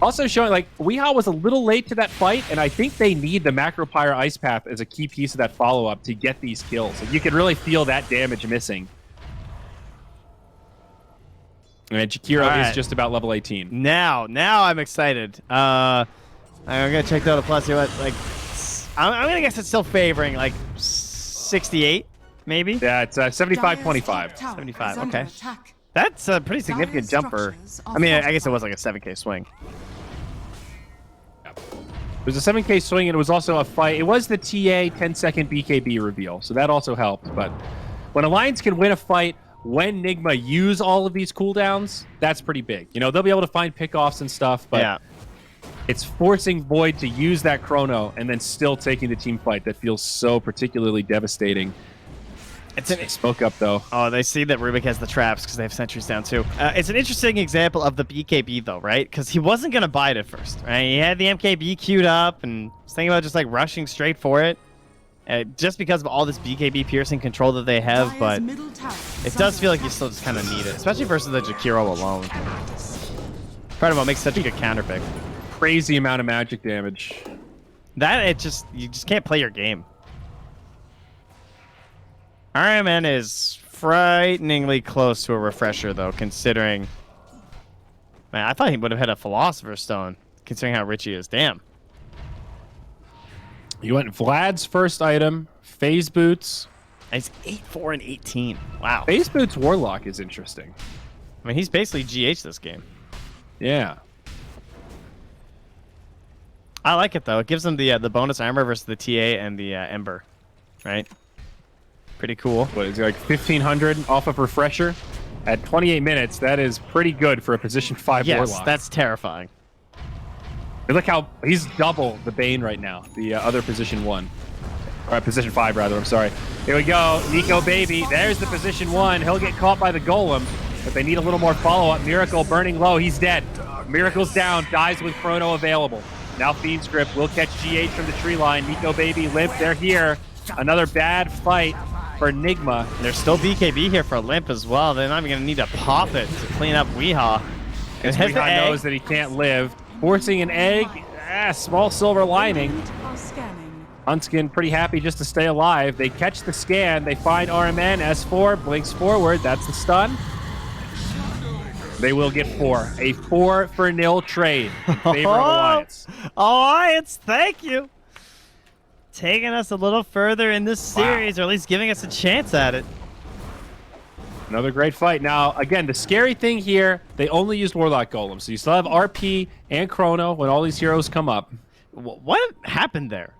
Also showing, like, Weeha was a little late to that fight, and I think they need the Macro Pyre Ice Path as a key piece of that follow-up to get these kills. Like, you can really feel that damage missing. And Jakiro is just about level 18. Now I'm excited. I'm gonna check Dota Plus here. Like, I'm gonna guess it's still favoring like 68, maybe. Yeah, it's 75-25. 75. Okay. That's a pretty significant jumper. I mean, I guess it was like a 7K swing. It was a 7K swing, and it was also a fight. It was the TA 10-second BKB reveal, so that also helped. But when Alliance can win a fight when Nigma use all of these cooldowns, that's pretty big. You know, they'll be able to find pickoffs and stuff, but yeah. It's forcing Void to use that Chrono and then still taking the team fight that feels so particularly devastating. They spoke up, though. Oh, they see that Rubik has the traps because they have sentries down, too. It's an interesting example of the BKB, though, right? Because he wasn't going to buy it at first, right? He had the MKB queued up and was thinking about just, like, rushing straight for it. Just because of all this BKB piercing control that they have, but it does feel like you still just kind of need it, especially versus the Jakiro alone. Part of what makes such a good counter pick. Crazy amount of magic damage. You just can't play your game. RMN is frighteningly close to a refresher, though, considering... Man, I thought he would have had a Philosopher's Stone, considering how rich he is. Damn. You went Vlad's first item, Phase Boots. He's 8-4 and 18. Wow. Phase Boots Warlock is interesting. I mean, he's basically GH this game. Yeah. I like it, though. It gives him the bonus armor versus the TA and the Ember, right? Pretty cool. What is it, like 1,500 off of Refresher? At 28 minutes, that is pretty good for a position 5 Yes, Warlock. that's terrifying. Look how he's double the Bane right now, the other position 1. Or position 5, rather, I'm sorry. Here we go, Nico Baby. There's the position 1. He'll get caught by the Golem, but they need a little more follow-up. Miracle burning low. He's dead. Miracle's down. Dies with Chrono available. Now Fiend's Grip will catch GH from the tree line. Nico Baby, Limp, they're here. Another bad fight for Nigma. There's still BKB here for Limp as well. They're not even going to need to pop it to clean up Weeha. Because Weeha knows that he can't live. Forcing an egg. Small silver lining. Hunskin pretty happy just to stay alive. They catch the scan. They find RMN. S4 blinks forward. That's the stun. They will get 4. A 4-0 trade in favor of Alliance. Alliance, thank you. Taking us a little further in this series, or at least giving us a chance at it. Another great fight. Now, again, the scary thing here, they only used Warlock Golem. So you still have RP and Chrono when all these heroes come up. What happened there?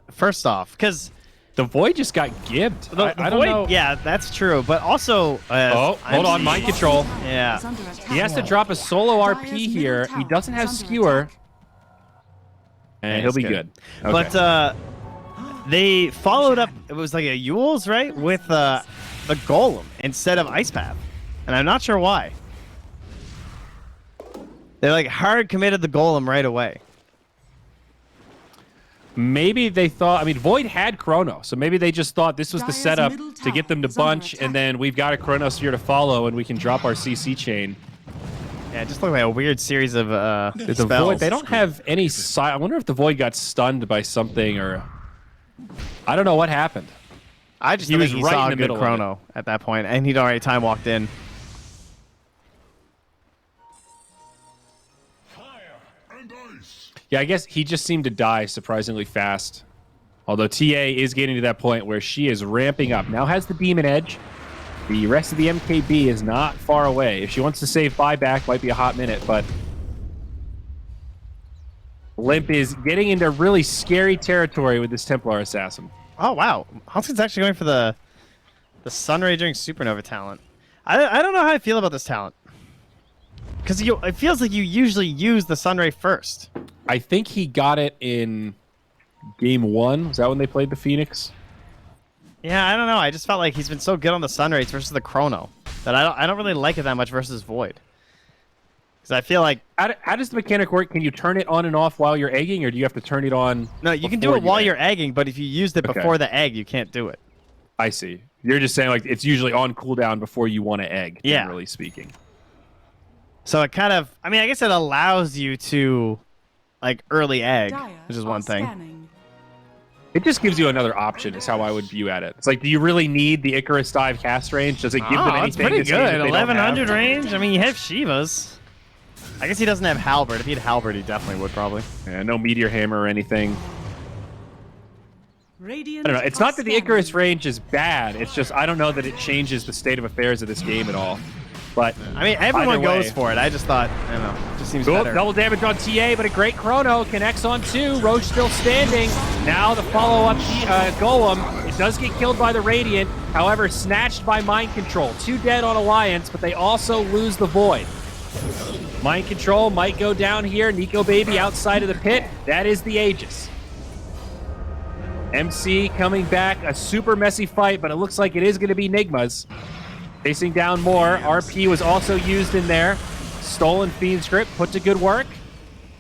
First off, because the Void just got gibbed. I don't Void, know. Yeah, that's true. But also, hold on, mind control. Yeah, he has to drop a solo RP here. He doesn't have skewer, and he'll be good. Okay. But they followed up. It was like a Yule's, right, with the Golem instead of Ice Path, and I'm not sure why. They like hard committed the Golem right away. Maybe they thought, I mean, Void had Chrono, so maybe they just thought this was the setup to get them to bunch, and then we've got a Chronosphere to follow, and we can drop our CC chain. Yeah, it just looked like a weird series of The spells. Void, they don't have any... I wonder if the Void got stunned by something, or... I don't know what happened. I just He think was he right saw in a the good middle of Chrono at that point, and he'd already time walked in. Yeah, I guess he just seemed to die surprisingly fast. Although TA is getting to that point where she is ramping up. Now has the Demon Edge. The rest of the MKB is not far away. If she wants to save buyback, might be a hot minute, but... Limp is getting into really scary territory with this Templar Assassin. Oh, wow. Hunskin's actually going for the Sunray during Supernova talent. I don't know how I feel about this talent. Because it feels like you usually use the Sunray first. I think he got it in game 1. Was that when they played the Phoenix? Yeah, I don't know. I just felt like he's been so good on the Sunrays versus the Chrono that I don't really like it that much versus Void. Because I feel like... How does the mechanic work? Can you turn it on and off while you're egging, or do you have to turn it on? No, you can do it while you're egging, but if you used it before the egg, you can't do it. I see. You're just saying like it's usually on cooldown before you want to egg, generally speaking. So it kind of... I mean, I guess it allows you to like early egg, which is one thing. It just gives you another option, is how I would view at it. It's like, do you really need the Icarus dive cast range? Does it give them anything? It's pretty this game that good. they don't 1100 have? range. I mean, you have Shivas. I guess he doesn't have Halberd. If he had Halberd, he definitely would probably. Yeah, no Meteor Hammer or anything. I Radiant don't know. It's not that the Icarus range is bad. It's just I don't know that it changes the state of affairs of this game at all. But I mean, everyone either way. goes for it. I just thought, I don't know, it just seems Oop, better. double damage on TA, but a great Chrono connects on 2. Roche still standing. Now the follow-up Golem. It does get killed by the Radiant. However, snatched by Mind Control. 2 dead on Alliance, but they also lose the Void. Mind Control might go down here. Nico Baby outside of the pit. That is the Aegis. MC coming back. A super messy fight, but it looks like it is going to be Nigma's. Chasing down more. RP was also used in there. Stolen Fiend script, put to good work.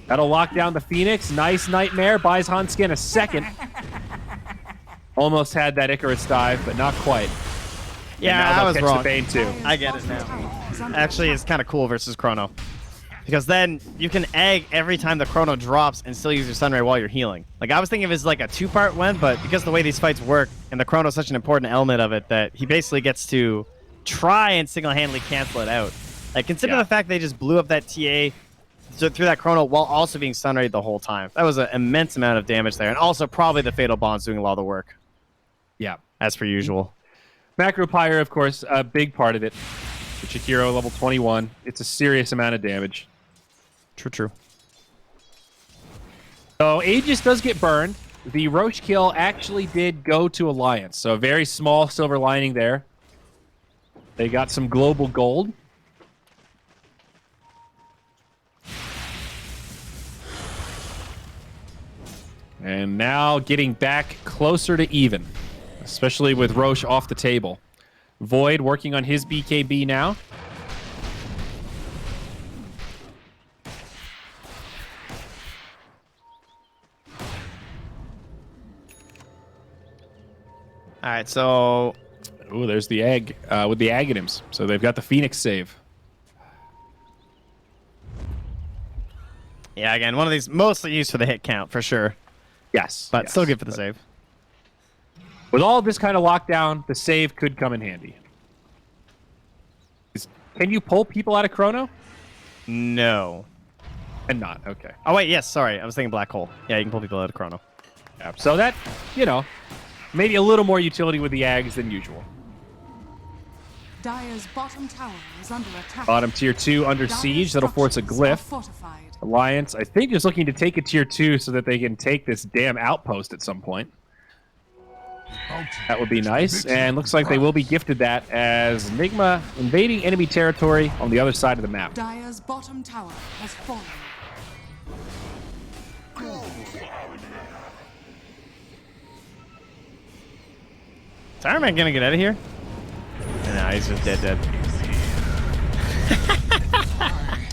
That'll lock down the Phoenix. Nice Nightmare. Buys Hanskin a second. Almost had that Icarus dive, but not quite. Yeah, I was wrong. The Bane too. I get it now. Actually, it's kind of cool versus Chrono. Because then you can egg every time the Chrono drops and still use your Sunray while you're healing. Like, I was thinking of it as like a 2-part win, but because of the way these fights work, and the Chrono is such an important element of it, that he basically gets to try and single-handedly cancel it out. Like, consider the fact they just blew up that TA through that Chrono while also being Sunrayed the whole time. That was an immense amount of damage there. And also probably the Fatal Bond's doing a lot of the work. Yeah. As per usual. Macro Pyre, of course, a big part of it. The Chikiro, level 21. It's a serious amount of damage. True. So Aegis does get burned. The Roche kill actually did go to Alliance. So a very small silver lining there. They got some global gold. And now getting back closer to even, especially with Roche off the table. Void working on his BKB now. All right, so... Ooh, there's the egg with the Aghanims. So they've got the Phoenix save. Yeah, again, one of these mostly used for the hit count, for sure. Yes. But yes, still good for the save. With all of this kind of lockdown, the save could come in handy. Can you pull people out of Chrono? No. And not. Okay. Oh, wait, yes, sorry. I was thinking Black Hole. Yeah, you can pull people out of Chrono. Yeah, so that, you know, maybe a little more utility with the Ags than usual. Dire's bottom tower is under attack. Bottom tier 2 under Dire's siege. That'll force a structures are glyph. fortified. Alliance, I think, is looking to take a tier 2 so that they can take this damn outpost at some point. That would be nice. And looks like they will be gifted that as Nigma invading enemy territory on the other side of the map. Dire's bottom tower has fallen. Is Iron Man gonna get out of here? Nah, he's just dead.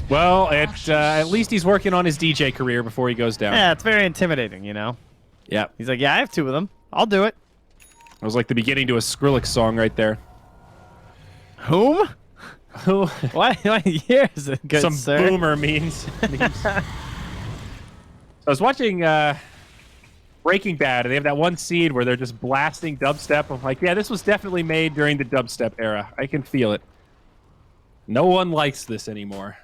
Well, at least he's working on his DJ career before he goes down. Yeah, it's very intimidating, you know? Yeah. He's like, yeah, I have 2 of them. I'll do it. It was like the beginning to a Skrillex song right there. Whom? Who? What year is it, good Some sir? boomer memes. I was watching Breaking Bad, and they have that one scene where they're just blasting dubstep. I'm like, yeah, this was definitely made during the dubstep era. I can feel it. No one likes this anymore.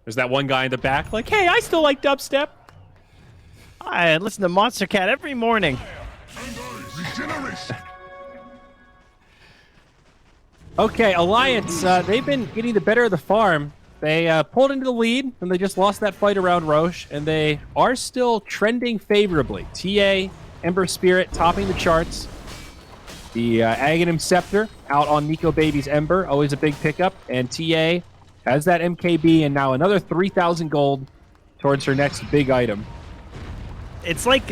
There's that one guy in the back like, hey, I still like dubstep. I listen to Monster Cat every morning. Regeneration. Okay, Alliance, they've been getting the better of the farm. They pulled into the lead, and they just lost that fight around Roche, and they are still trending favorably. TA, Ember Spirit topping the charts. The Aghanim Scepter out on Nico Baby's Ember, always a big pickup. And TA has that MKB, and now another 3,000 gold towards her next big item. It's like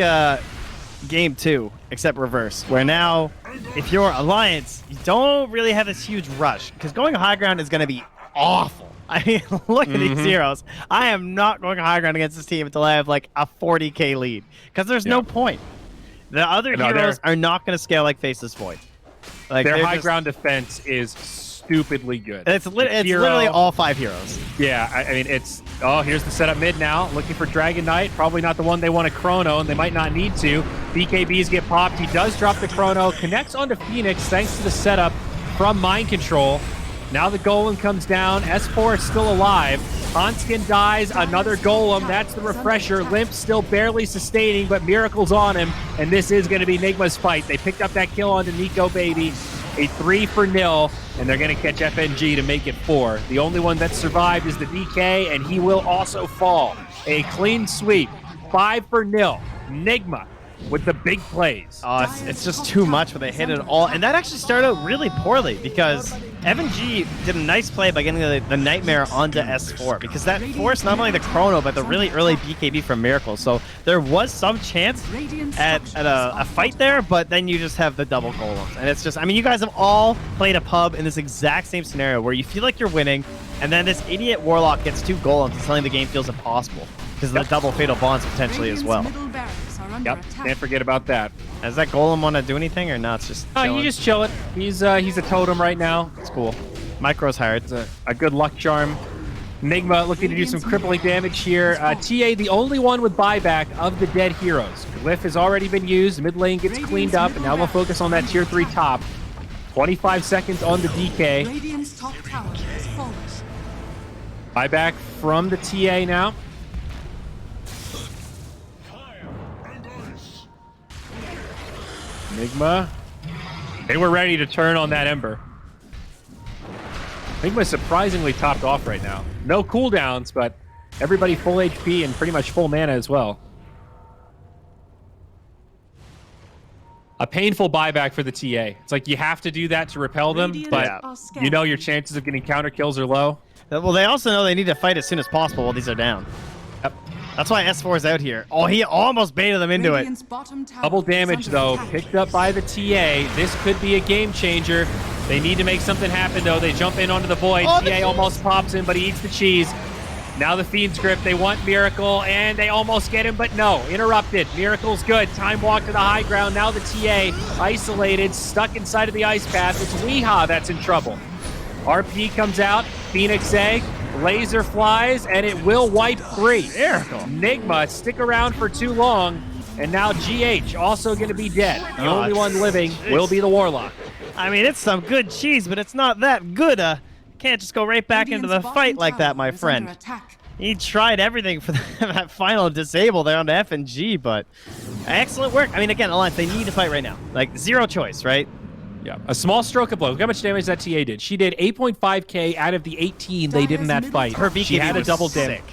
game 2, except reverse, where now, if you're Alliance, you don't really have this huge rush, because going high ground is going to be awful. I mean, look at these heroes. I am not going high ground against this team until I have like a 40k lead, because there's no point. The other heroes are not going to scale like Faceless Void. Like their high ground defense is stupidly good. It's literally all 5 heroes. Yeah, I mean, it's... Oh, here's the setup mid now. Looking for Dragon Knight. Probably not the one they want to Chrono, and they might not need to. BKBs get popped. He does drop the Chrono. Connects onto Phoenix thanks to the setup from Mind Control. Now the Golem comes down. S4 is still alive. Hanskin dies. Another Golem. That's the refresher. Limp still barely sustaining, but Miracle's on him, and this is going to be Nigma's fight. They picked up that kill onto Nico Baby. A 3-0, and they're going to catch FNG to make it 4. The only one that survived is the DK, and he will also fall. A clean sweep. 5-0. Nigma with the big plays. Oh, it's just too much when they hit it all. And that actually started out really poorly, because FNG did a nice play by getting the Nightmare onto S4, because that forced not only the Chrono, but the really early BKB from Miracle. So there was some chance at a fight there, but then you just have the double Golems. And it's just, I mean, you guys have all played a pub in this exact same scenario where you feel like you're winning, and then this idiot Warlock gets 2 Golems and suddenly the game feels impossible, because of the double Fatal Bonds potentially as well. Yep, can't forget about that. Does that Golem want to do anything, or not? It's just you just chill it. He's a totem right now. It's cool. Micro's hired. It's a good luck charm. Nigma looking to do some crippling damage here. TA, the only one with buyback of the dead heroes. Glyph has already been used. Mid lane gets cleaned up, and now we'll focus on that tier 3 top. 25 seconds on the DK. Radiant's top tower has fallen. Buyback from the TA now. Nigma. They were ready to turn on that Ember. Nigma's surprisingly topped off right now. No cooldowns, but everybody full HP and pretty much full mana as well. A painful buyback for the TA. It's like you have to do that to repel them, but you know your chances of getting counter kills are low. Well, they also know they need to fight as soon as possible while these are down. Yep. That's why S4 is out here. Oh, he almost baited them into it. Double damage, though, picked up by the TA. This could be a game changer. They need to make something happen, though. They jump in onto the Void. Oh, TA almost pops him, but he eats the cheese. Now the Fiend's Grip. They want Miracle, and they almost get him, but no. Interrupted. Miracle's good. Time walk to the high ground. Now the TA isolated, stuck inside of the ice path. It's Weehaw that's in trouble. RP comes out. Phoenix Egg. Laser flies, and it will wipe 3. Miracle. Nigma, stick around for too long. And now GH also going to be dead. The Oh, only one living jeez. will be the Warlock. I mean, it's some good cheese, but it's not that good. Can't just go right back into the Radiant's fight bottom like that, tower my is friend. under attack. He tried everything for that final disable there on the F and G, but excellent work. I mean, again, Alliance, they need to fight right now. Like, zero choice, right? Yeah, a small stroke of blow. Look how much damage that TA did. She did 8.5k out of the 18 they did in that fight. Her She had a was double sick. damage.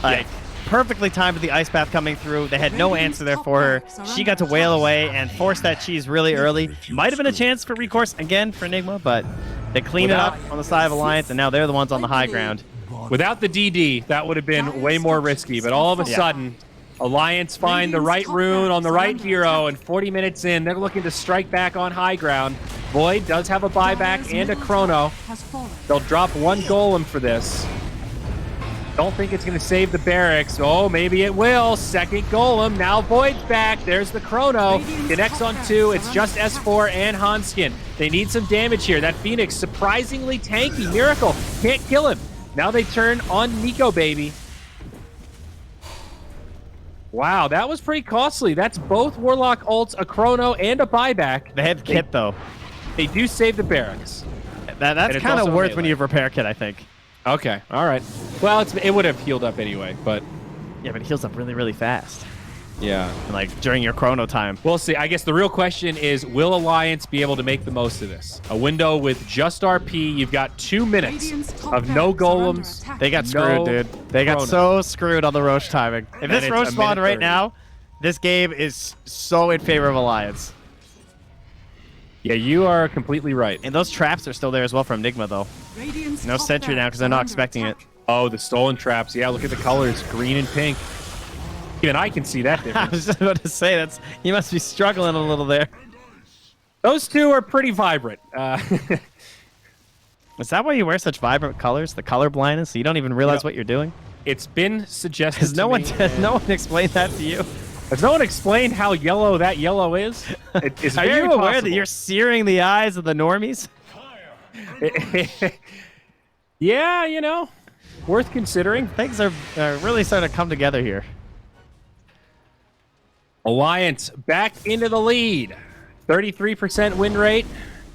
Like, perfectly timed with the ice bath coming through. They had no answer there for her. She got to wail away and force that cheese really early. Might have been a chance for recourse again for Nigma, but they cleaned it up on the side of Alliance, and now they're the ones on the high ground. Without the DD, that would have been way more risky. But all of a sudden, Alliance find the right rune on the right hero, and 40 minutes in, they're looking to strike back on high ground. Void does have a buyback and a chrono. Has fallen. They'll drop one golem for this. Don't think it's going to save the barracks. Oh, maybe it will. Second golem. Now Void's back. There's the chrono. Connects on 2. It's just S4 and Hanskin. They need some damage here. That Phoenix, surprisingly tanky. Miracle can't kill him. Now they turn on Nico, baby. Wow, that was pretty costly. That's both Warlock ults, a chrono, and a buyback. They had kit, though. They do save the barracks. That's it's kind of also worth when melee. you have repair kit, I think. Okay, all right. Well, it would have healed up anyway, but Yeah, but it heals up really, really fast. yeah. And, like, during your chrono time. We'll see. I guess the real question is, will Alliance be able to make the most of this? A window with just RP. You've got 2 minutes Radiant's top of no barracks are under golems. attack. They got No screwed, dude. They got chrono. so screwed on the Roche timing. If this it's Roche a spawned minute right 30. now, this game is so in favor of Alliance. Yeah, you are completely right. And those traps are still there as well from Nigma, though. Radiant's No top sentry now because they're barracks not are under expecting it. attack. Oh, the stolen traps. Yeah, look at the colors, green and pink. Even I can see that I difference. was just about to say, that's he must be struggling a little there. Those two are pretty vibrant. Is that why you wear such vibrant colors? The color blindness? So you don't even realize what you're doing? It's been suggested Has to no one me. no one explained that to you? Has no one explained how yellow that yellow is? It's Are very you aware that possible. you're searing the eyes of the normies? Yeah, you know, worth considering. Things are really starting to come together here. Alliance back into the lead. 33% win rate,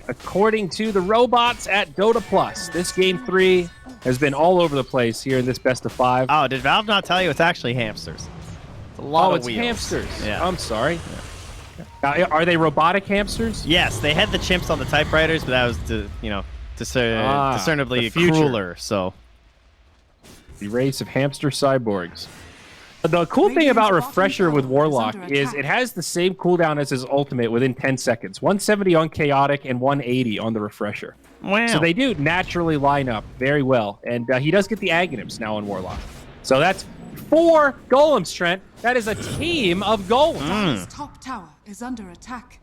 according to the robots at Dota Plus. This game 3 has been all over the place here in this best of 5. Oh, did Valve not tell you it's actually hamsters? It's a lot Oh, of it's wheels. hamsters. Yeah. I'm sorry. Are they robotic hamsters? Yes, they had the chimps on the typewriters, but that was discernibly the future. crueler. So The race of hamster cyborgs. The cool thing Radiant's about bottom Refresher with tower is Warlock under is attack. it has the same cooldown as his ultimate within 10 seconds. 170 on Chaotic and 180 on the Refresher. wow. So they do naturally line up very well. And he does get the Aghanims now on Warlock. So that's 4 golems, Trent. That is a team of golems. Dire's top tower is under attack.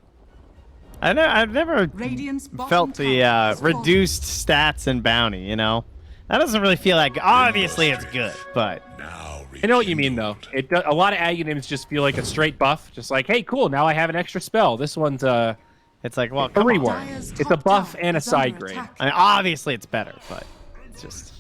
I've never Radiant's bottom felt the tower has fallen. reduced stats and bounty. You know, that doesn't really feel like. Obviously, it's good, but I know what you mean, though. A lot of Aghanims just feel like a straight buff. Just like, hey, cool, now I have an extra spell. This one's it's like, well, a come on. reward. Dire's It's a top buff tower and a is under side grade. attack. I mean, obviously, it's better, but it's just.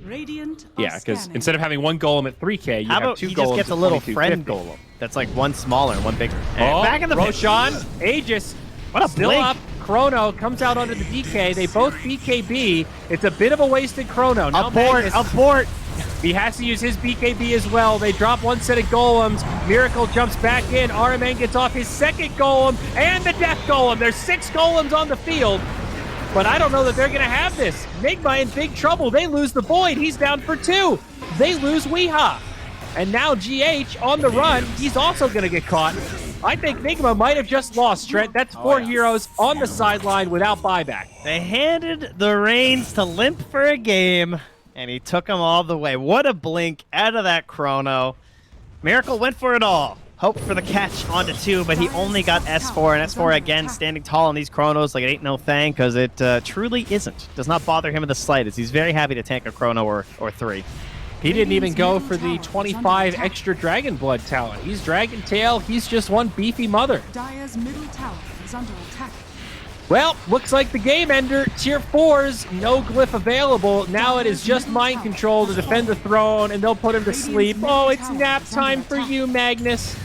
Radiant Yeah, are because scanning. instead of having one golem at 3k, you How have about 2 he golems just gets a at little 2250. friend golem that's like one smaller and one bigger? And Oh, back in the pit. Roshan, Aegis, What a still blink. up. Chrono comes out onto the DK. They both BKB. It's a bit of a wasted Chrono. Now Abort! Magnus, Abort! he has to use his BKB as well. They drop one set of golems. Miracle jumps back in. RMN gets off his second golem and the death golem. There's 6 golems on the field. But I don't know that they're going to have this. Nigma in big trouble. They lose the Void. He's down for 2. They lose Weeha. And now GH on the run. He's also going to get caught. I think Nigma might have just lost, Trent. That's 4 heroes on the sideline without buyback. They handed the reins to Limp for a game, and he took them all the way. What a blink out of that chrono. Miracle went for it all. Hope for the catch onto 2, but he only got S4, and S4 again standing tall on these chronos like it ain't no thing, because it truly isn't. Does not bother him in the slightest. He's very happy to tank a chrono or 3. He didn't even go for the 25 extra Dragon Blood talent. He's Dragon Tail. He's just one beefy mother. Dire's middle tower is under attack. Well, looks like the game ender. Tier 4s, no glyph available. Now it is just mind control to defend the throne, and they'll put him to sleep. Oh, it's nap time for you, Magnus.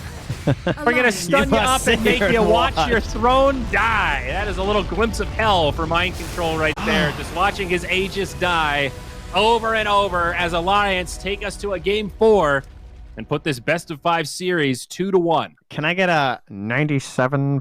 We're gonna stun you must up and sit make here you and watch watch. your throne die. That is a little glimpse of hell for mind control right there. Just watching his Aegis die over and over as Alliance take us to a game 4 and put this best of 5 series 2-1. Can I get a 97%?